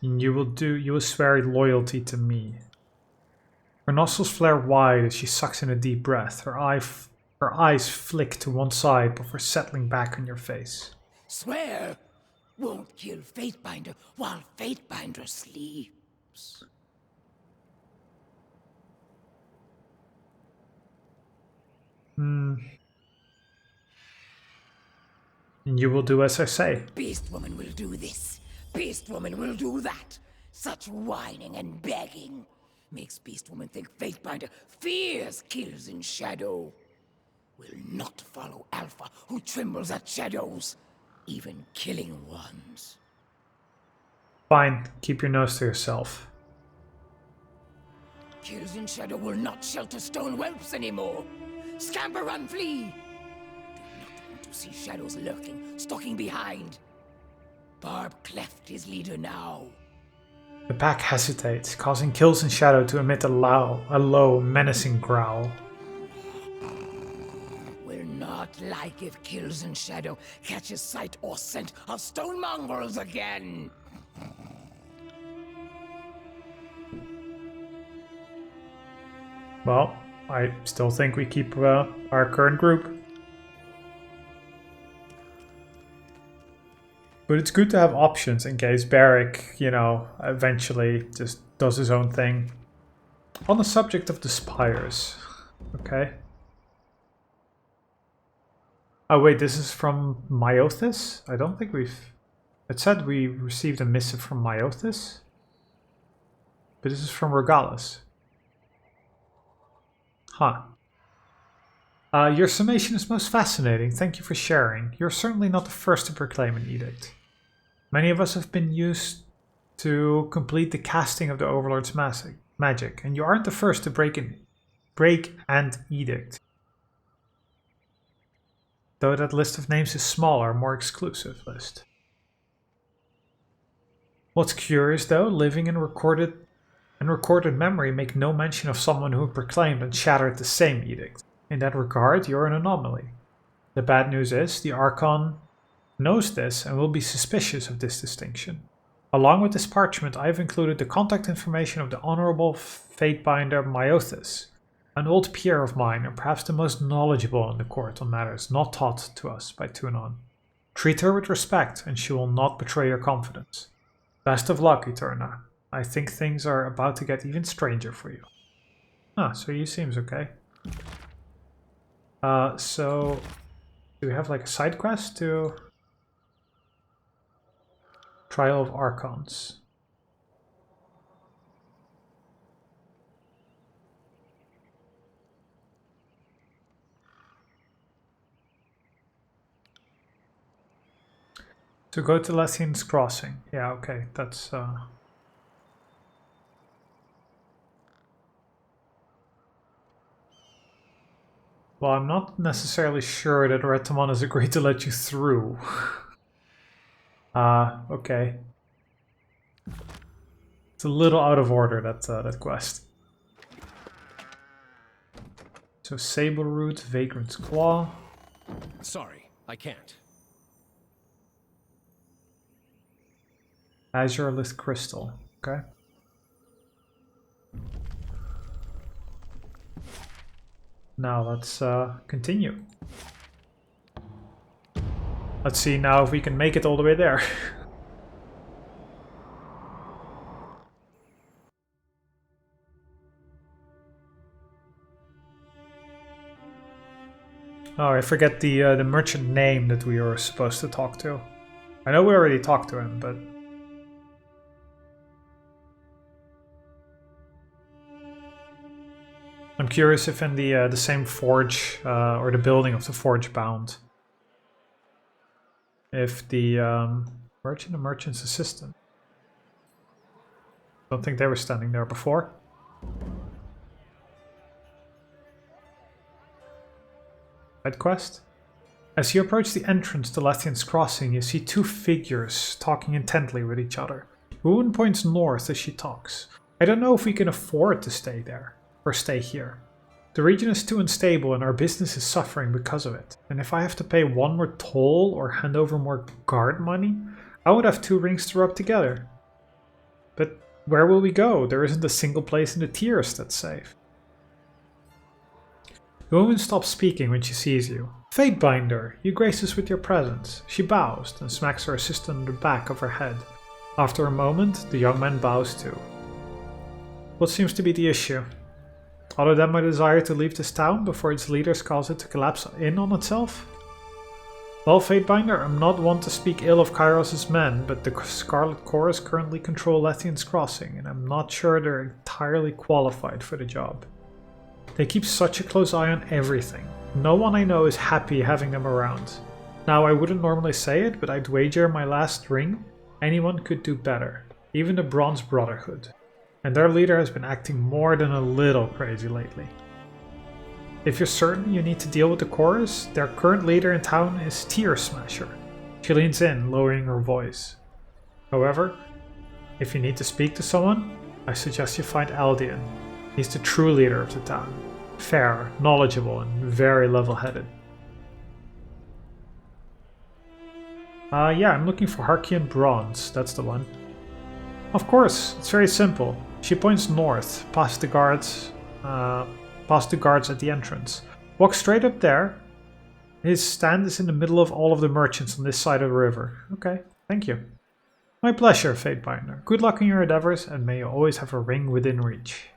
You will swear loyalty to me. Her nostrils flare wide as she sucks in a deep breath. Her eyes flick to one side before settling back on your face. Swear won't kill Fatebinder while Fatebinder sleeps. And you will do as I say. Beast Woman will do this. Beast Woman will do that. Such whining and begging makes Beast Woman think Fatebinder fears kills in shadow. Will not follow Alpha, who trembles at shadows, even killing ones. Fine, keep your nose to yourself. Kills in shadow will not shelter stone whelps anymore. Scamper, run, flee! To see shadows lurking, stalking behind. Barb cleft his leader now. The pack hesitates, causing Kills in Shadow to emit a low, menacing growl. Will not like if Kills in Shadow catches sight or scent of stone mongrels again. Well, I still think we keep our current group. But it's good to have options in case Barrick, eventually just does his own thing. On the subject of the spires, okay. Oh wait, this is from Myothis? I don't think it said we received a missive from Myothis. But this is from Regalis. Huh. Your summation is most fascinating. Thank you for sharing. You're certainly not the first to proclaim an edict. Many of us have been used to complete the casting of the Overlord's magic, and you aren't the first to break an edict. Though that list of names is smaller, more exclusive list. What's curious though, living in recorded memory make no mention of someone who proclaimed and shattered the same edict. In that regard, you're an anomaly. The bad news is, the Archon knows this and will be suspicious of this distinction. Along with this parchment, I have included the contact information of the Honorable Fatebinder Myothis. An old peer of mine, and perhaps the most knowledgeable in the court on matters not taught to us by Tunon. Treat her with respect, and she will not betray your confidence. Best of luck, Eterna. I think things are about to get even stranger for you. Ah, so he seems okay. So do we have like a side quest to Trial of Archons? To go to Lethian's Crossing. Yeah, okay, that's well, I'm not necessarily sure that Retamon has agreed to let you through. Okay. It's a little out of order, that quest. So Sable Root, Vagrant's Claw. Sorry, I can't. Azurelith Crystal. Okay. Now let's continue. Let's see now if we can make it all the way there. Oh, I forget the merchant name that we were supposed to talk to. I know we already talked to him, but I'm curious if in the same forge or the building of the forge bound, if the merchant and merchant's assistant. Don't think they were standing there before. Side quest. As you approach the entrance to Lethian's Crossing, you see two figures talking intently with each other. The woman points north as she talks. I don't know if we can afford to stay there, or stay here. The region is too unstable and our business is suffering because of it. And if I have to pay one more toll or hand over more guard money, I would have two rings to rub together. But where will we go? There isn't a single place in the tiers that's safe. The woman stops speaking when she sees you. Fatebinder, you grace us with your presence. She bows and smacks her assistant on the back of her head. After a moment, the young man bows too. What seems to be the issue? Other than my desire to leave this town before its leaders cause it to collapse in on itself? Well, Fatebinder, I'm not one to speak ill of Kairos' men, but the Scarlet Chorus currently control Lethian's Crossing, and I'm not sure they're entirely qualified for the job. They keep such a close eye on everything. No one I know is happy having them around. Now, I wouldn't normally say it, but I'd wager my last ring anyone could do better, even the Bronze Brotherhood. And their leader has been acting more than a little crazy lately. If you're certain you need to deal with the chorus, their current leader in town is Tear Smasher. She leans in, lowering her voice. However, if you need to speak to someone, I suggest you find Aldian. He's the true leader of the town. Fair, knowledgeable, and very level-headed. Yeah, I'm looking for Harkian Bronze, that's the one. Of course, it's very simple. She points north, past the guards at the entrance. Walk straight up there. His stand is in the middle of all of the merchants on this side of the river. Okay, thank you. My pleasure, Fatebinder. Good luck in your endeavors, and may you always have a ring within reach.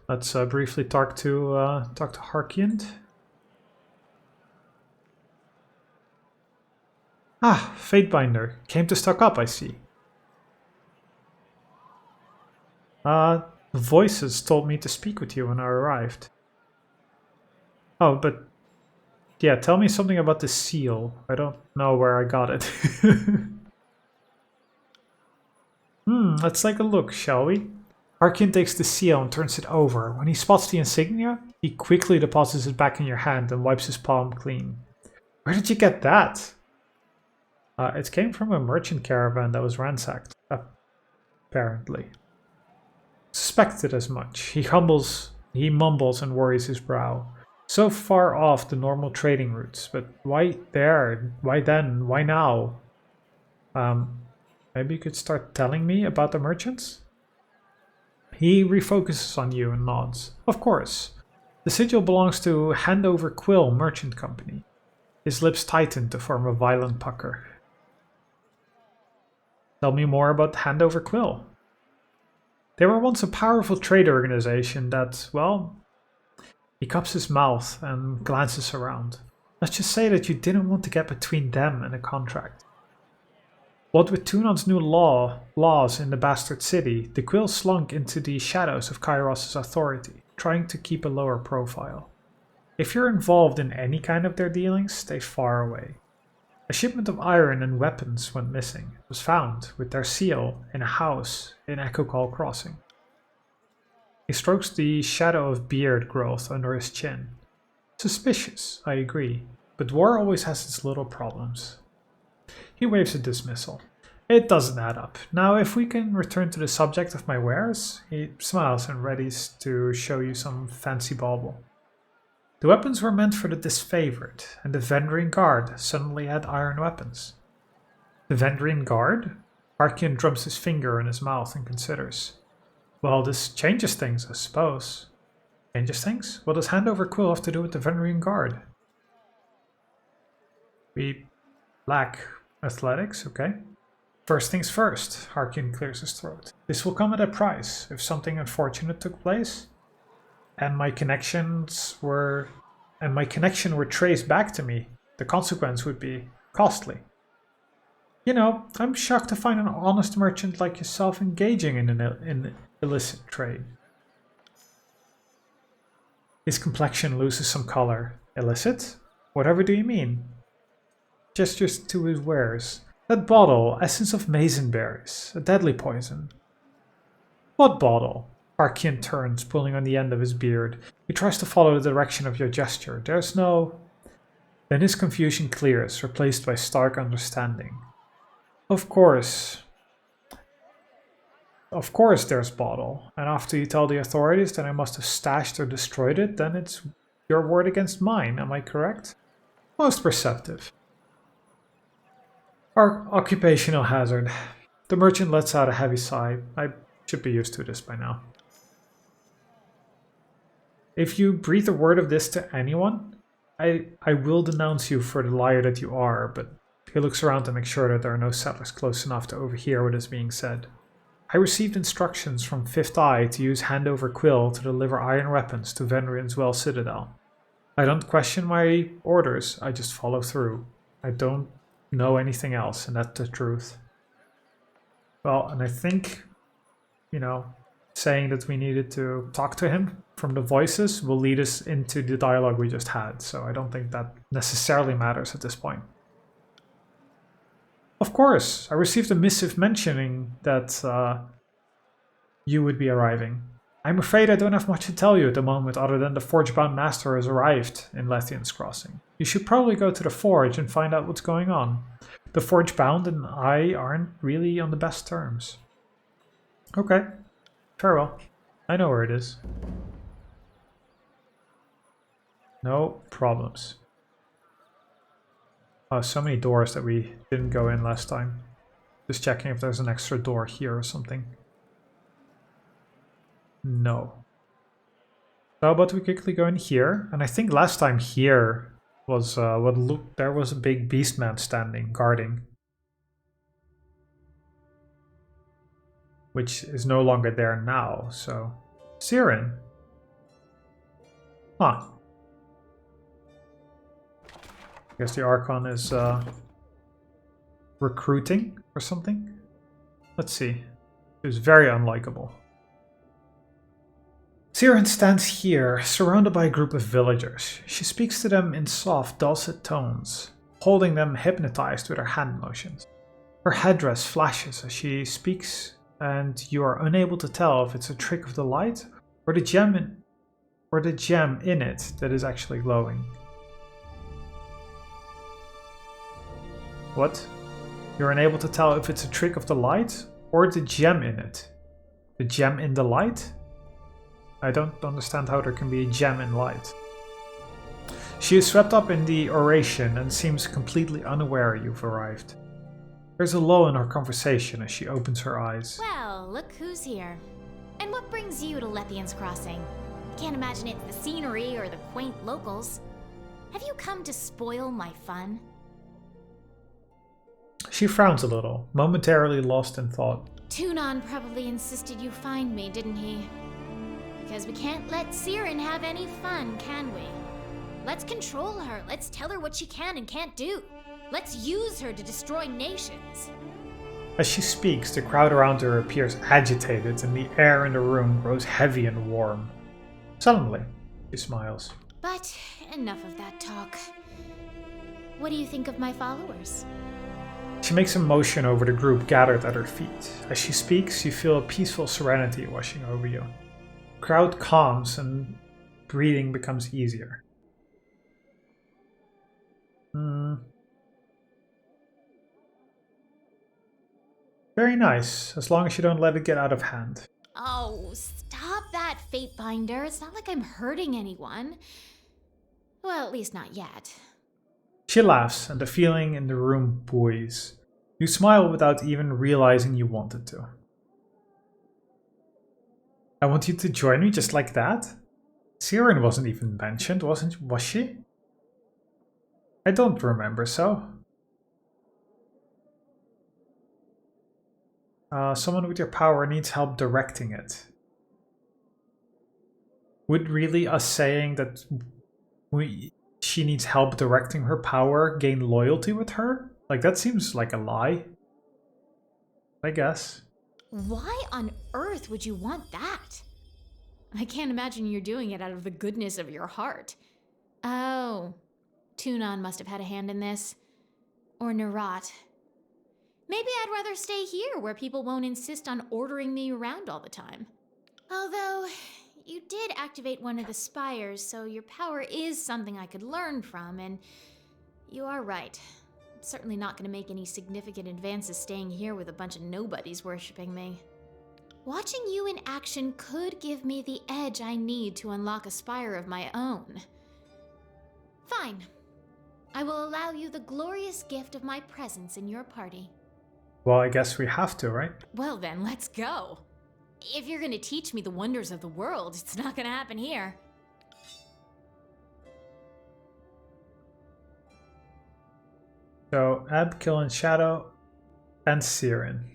Let's briefly talk to Harkian. Ah, Fatebinder. Came to stock up, I see. The voices told me to speak with you when I arrived. Oh, but yeah, tell me something about the seal. I don't know where I got it. Let's take a look, shall we? Harkian takes the seal and turns it over. When he spots the insignia, he quickly deposits it back in your hand and wipes his palm clean. Where did you get that? It came from a merchant caravan that was ransacked, apparently. Suspected as much. He mumbles and worries his brow. So far off the normal trading routes, but why there? Why then? Why now? Maybe you could start telling me about the merchants? He refocuses on you and nods. Of course. The sigil belongs to Handover Quill Merchant Company. His lips tighten to form a violent pucker. Tell me more about Handover Quill. They were once a powerful trade organization that, well... He cups his mouth and glances around. Let's just say that you didn't want to get between them and a contract. What with Tunon's new laws in the bastard city, the Quill slunk into the shadows of Kairos' authority, trying to keep a lower profile. If you're involved in any kind of their dealings, stay far away. A shipment of iron and weapons went missing. It was found, with their seal, in a house in Echo Call Crossing. He strokes the shadow of beard growth under his chin. Suspicious, I agree, but war always has its little problems. He waves a dismissal. It doesn't add up. Now, if we can return to the subject of my wares, he smiles and readies to show you some fancy bauble. The weapons were meant for the disfavored, and the Vendrian Guard suddenly had iron weapons. The Vendrian Guard? Archean drums his finger in his mouth and considers. Well, this changes things, I suppose. Changes things? What does Handover Quill have to do with the Vendrian Guard? We lack athletics, okay. First things first, Archean clears his throat. This will come at a price if something unfortunate took place. And my connection were traced back to me. The consequence would be costly. You know, I'm shocked to find an honest merchant like yourself engaging in an illicit trade. His complexion loses some color. Illicit? Whatever do you mean? Gestures to his wares. That bottle, essence of maizenberries, a deadly poison. What bottle? Archean turns, pulling on the end of his beard. He tries to follow the direction of your gesture. There's no... Then his confusion clears, replaced by stark understanding. Of course there's bottle. And after you tell the authorities that I must have stashed or destroyed it, then it's your word against mine, am I correct? Most perceptive. Our occupational hazard. The merchant lets out a heavy sigh. I should be used to this by now. If you breathe a word of this to anyone, I will denounce you for the liar that you are, but he looks around to make sure that there are no settlers close enough to overhear what is being said. I received instructions from Fifth Eye to use Handover Quill to deliver iron weapons to Venrian's Well Citadel. I don't question my orders, I just follow through. I don't know anything else, and that's the truth. Well, and I think, saying that we needed to talk to him from the voices will lead us into the dialogue we just had, so I don't think that necessarily matters at this point. Of course, I received a missive mentioning that you would be arriving. I'm afraid I don't have much to tell you at the moment other than the Forge-bound Master has arrived in Lethian's Crossing. You should probably go to the Forge and find out what's going on. The Forge-bound and I aren't really on the best terms. Okay, farewell. I know where it is. No problems. Oh, so many doors that we didn't go in last time. Just checking if there's an extra door here or something. No. So how about we quickly go in here? And I think last time here was there was a big beastman standing, guarding. Which is no longer there now, so... Siren. Huh. I guess the Archon is recruiting or something. Let's see. It was very unlikable. Siren stands here, surrounded by a group of villagers. She speaks to them in soft, dulcet tones, holding them hypnotized with her hand motions. Her headdress flashes as she speaks, and you are unable to tell if it's a trick of the light or the gem in it that is actually glowing. What? You're unable to tell if it's a trick of the light or the gem in it. The gem in the light? I don't understand how there can be a gem in light. She is swept up in the oration and seems completely unaware you've arrived. There's a lull in our conversation as she opens her eyes. Well, look who's here. And what brings you to Lepian's Crossing? Can't imagine it's the scenery or the quaint locals. Have you come to spoil my fun? She frowns a little, momentarily lost in thought. Tunon probably insisted you find me, didn't he? Because we can't let Siren have any fun, can we? Let's control her. Let's tell her what she can and can't do. Let's use her to destroy nations. As she speaks, the crowd around her appears agitated and the air in the room grows heavy and warm. Suddenly, she smiles. But enough of that talk. What do you think of my followers? She makes a motion over the group gathered at her feet. As she speaks, you feel a peaceful serenity washing over you. The crowd calms and breathing becomes easier. Very nice, as long as you don't let it get out of hand. Oh, stop that, Fatebinder. It's not like I'm hurting anyone. Well, at least not yet. She laughs, and the feeling in the room buoys. You smile without even realizing you wanted to. I want you to join me just like that? Siren wasn't even mentioned, was she? I don't remember so. Someone with your power needs help directing it. Would really us saying that she needs help directing her power gain loyalty with her? Like, that seems like a lie. I guess. Why on earth would you want that? I can't imagine you're doing it out of the goodness of your heart. Oh, Tunon must have had a hand in this. Or Nerat. Maybe I'd rather stay here where people won't insist on ordering me around all the time. Although, you did activate one of the spires, so your power is something I could learn from, and you are right. I'm certainly not going to make any significant advances staying here with a bunch of nobodies worshipping me. Watching you in action could give me the edge I need to unlock a spire of my own. Fine. I will allow you the glorious gift of my presence in your party. Well, I guess we have to, right? Well then, let's go. If you're gonna teach me the wonders of the world, it's not gonna happen here. So, Ab, Kill, and Shadow, and Siren.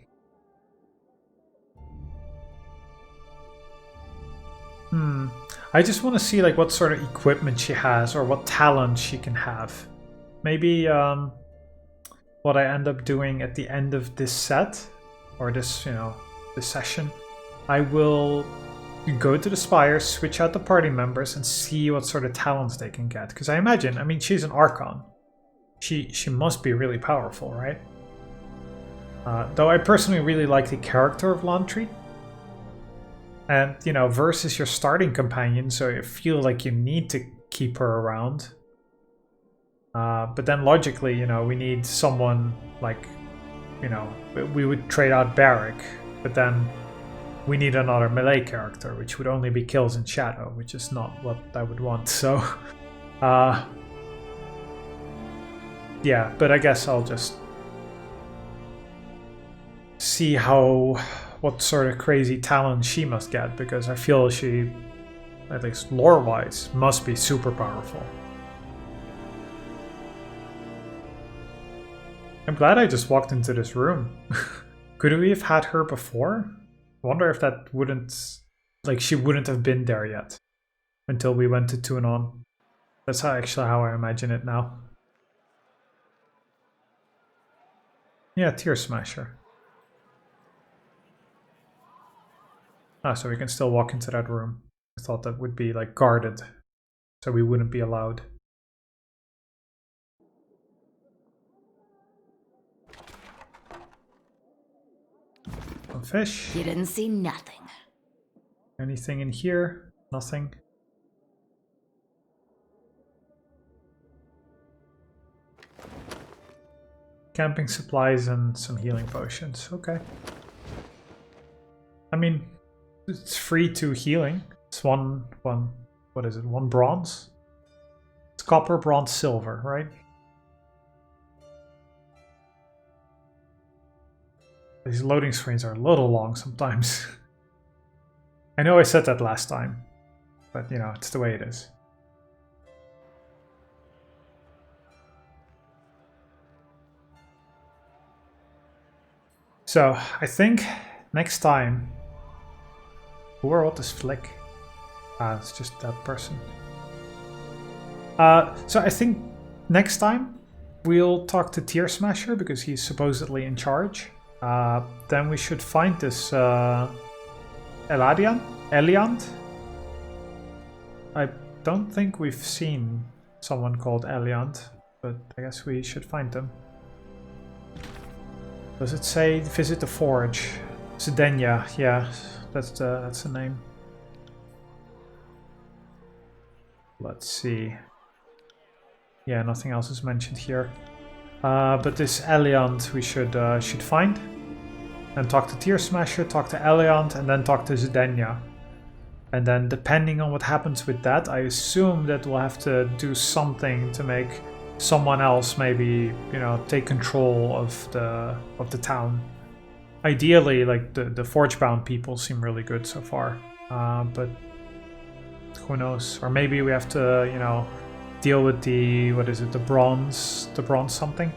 I just want to see like what sort of equipment she has or what talent she can have. Maybe what I end up doing at the end of this set, or this, this session, I will go to the Spire, switch out the party members, and see what sort of talents they can get. Because I mean, she's an Archon. She must be really powerful, right? Though I personally really like the character of Lantry. And, Verse is your starting companion, so you feel like you need to keep her around. But then logically, we need someone like, we would trade out Barrack, but then we need another melee character, which would only be Kills and Shadow, which is not what I would want, so... yeah, but I guess I'll just see what sort of crazy talent she must get, because I feel she, at least lore-wise, must be super powerful. I'm glad I just walked into this room. Could we have had her before? I wonder if that wouldn't... like, she wouldn't have been there yet. Until we went to Tunon. That's actually how I imagine it now. Yeah, Tear Smasher. Ah, so we can still walk into that room. I thought that would be, like, guarded. So we wouldn't be allowed. Some fish. You didn't see nothing. Anything in here? Nothing. Camping supplies and some healing potions. Okay. I mean, it's free to healing. It's what is it? 1 bronze? It's copper, bronze, silver, right? These loading screens are a little long sometimes. I know I said that last time, but you know, it's the way it is. So, I think next time... Who or what is Flick? Ah, it's just that person. So I think next time we'll talk to Tear Smasher because he's supposedly in charge. Then we should find this Eliant? I don't think we've seen someone called Eliant, but I guess we should find them. Does it say visit the forge? Zedenya, yeah, that's the name. Let's see. Yeah, nothing else is mentioned here. But this Eliant we should find. And talk to Tear Smasher, talk to Eliant, and then talk to Zedenya. And then depending on what happens with that, I assume that we'll have to do something to make someone else maybe, you know, take control of the town. Ideally, like the Forge-bound people seem really good so far. But who knows? Or maybe we have to, you know, deal with the, what is it, the bronze something?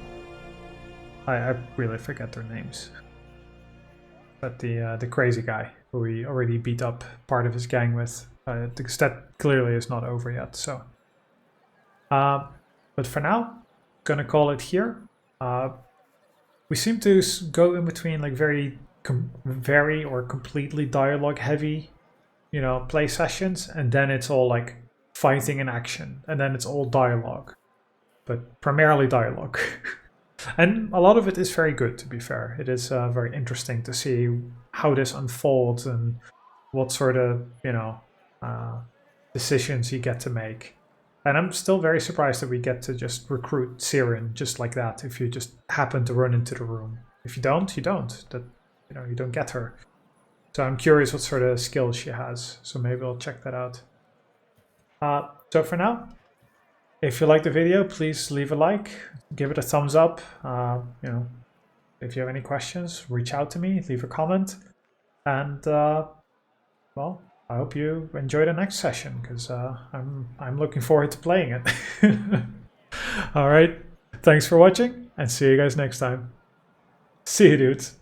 I really forget their names. But the crazy guy who we already beat up part of his gang with, because that clearly is not over yet. So, but for now, gonna call it here. We seem to go in between like very or completely dialogue heavy, you know, play sessions, and then it's all like fighting and action, and then it's all dialogue, but primarily dialogue. And a lot of it is very good, to be fair. It is very interesting to see how this unfolds and what sort of, you know, decisions you get to make. And I'm still very surprised that we get to just recruit Siren just like that if you just happen to run into the room. If you don't, you don't. That, you know, you don't get her. So I'm curious what sort of skills she has. So maybe I'll check that out. So for now, if you like the video, please leave a like, give it a thumbs up. You know, if you have any questions, reach out to me, leave a comment. And well, I hope you enjoy the next session because I'm looking forward to playing it. All right, thanks for watching and see you guys next time. See you, dudes.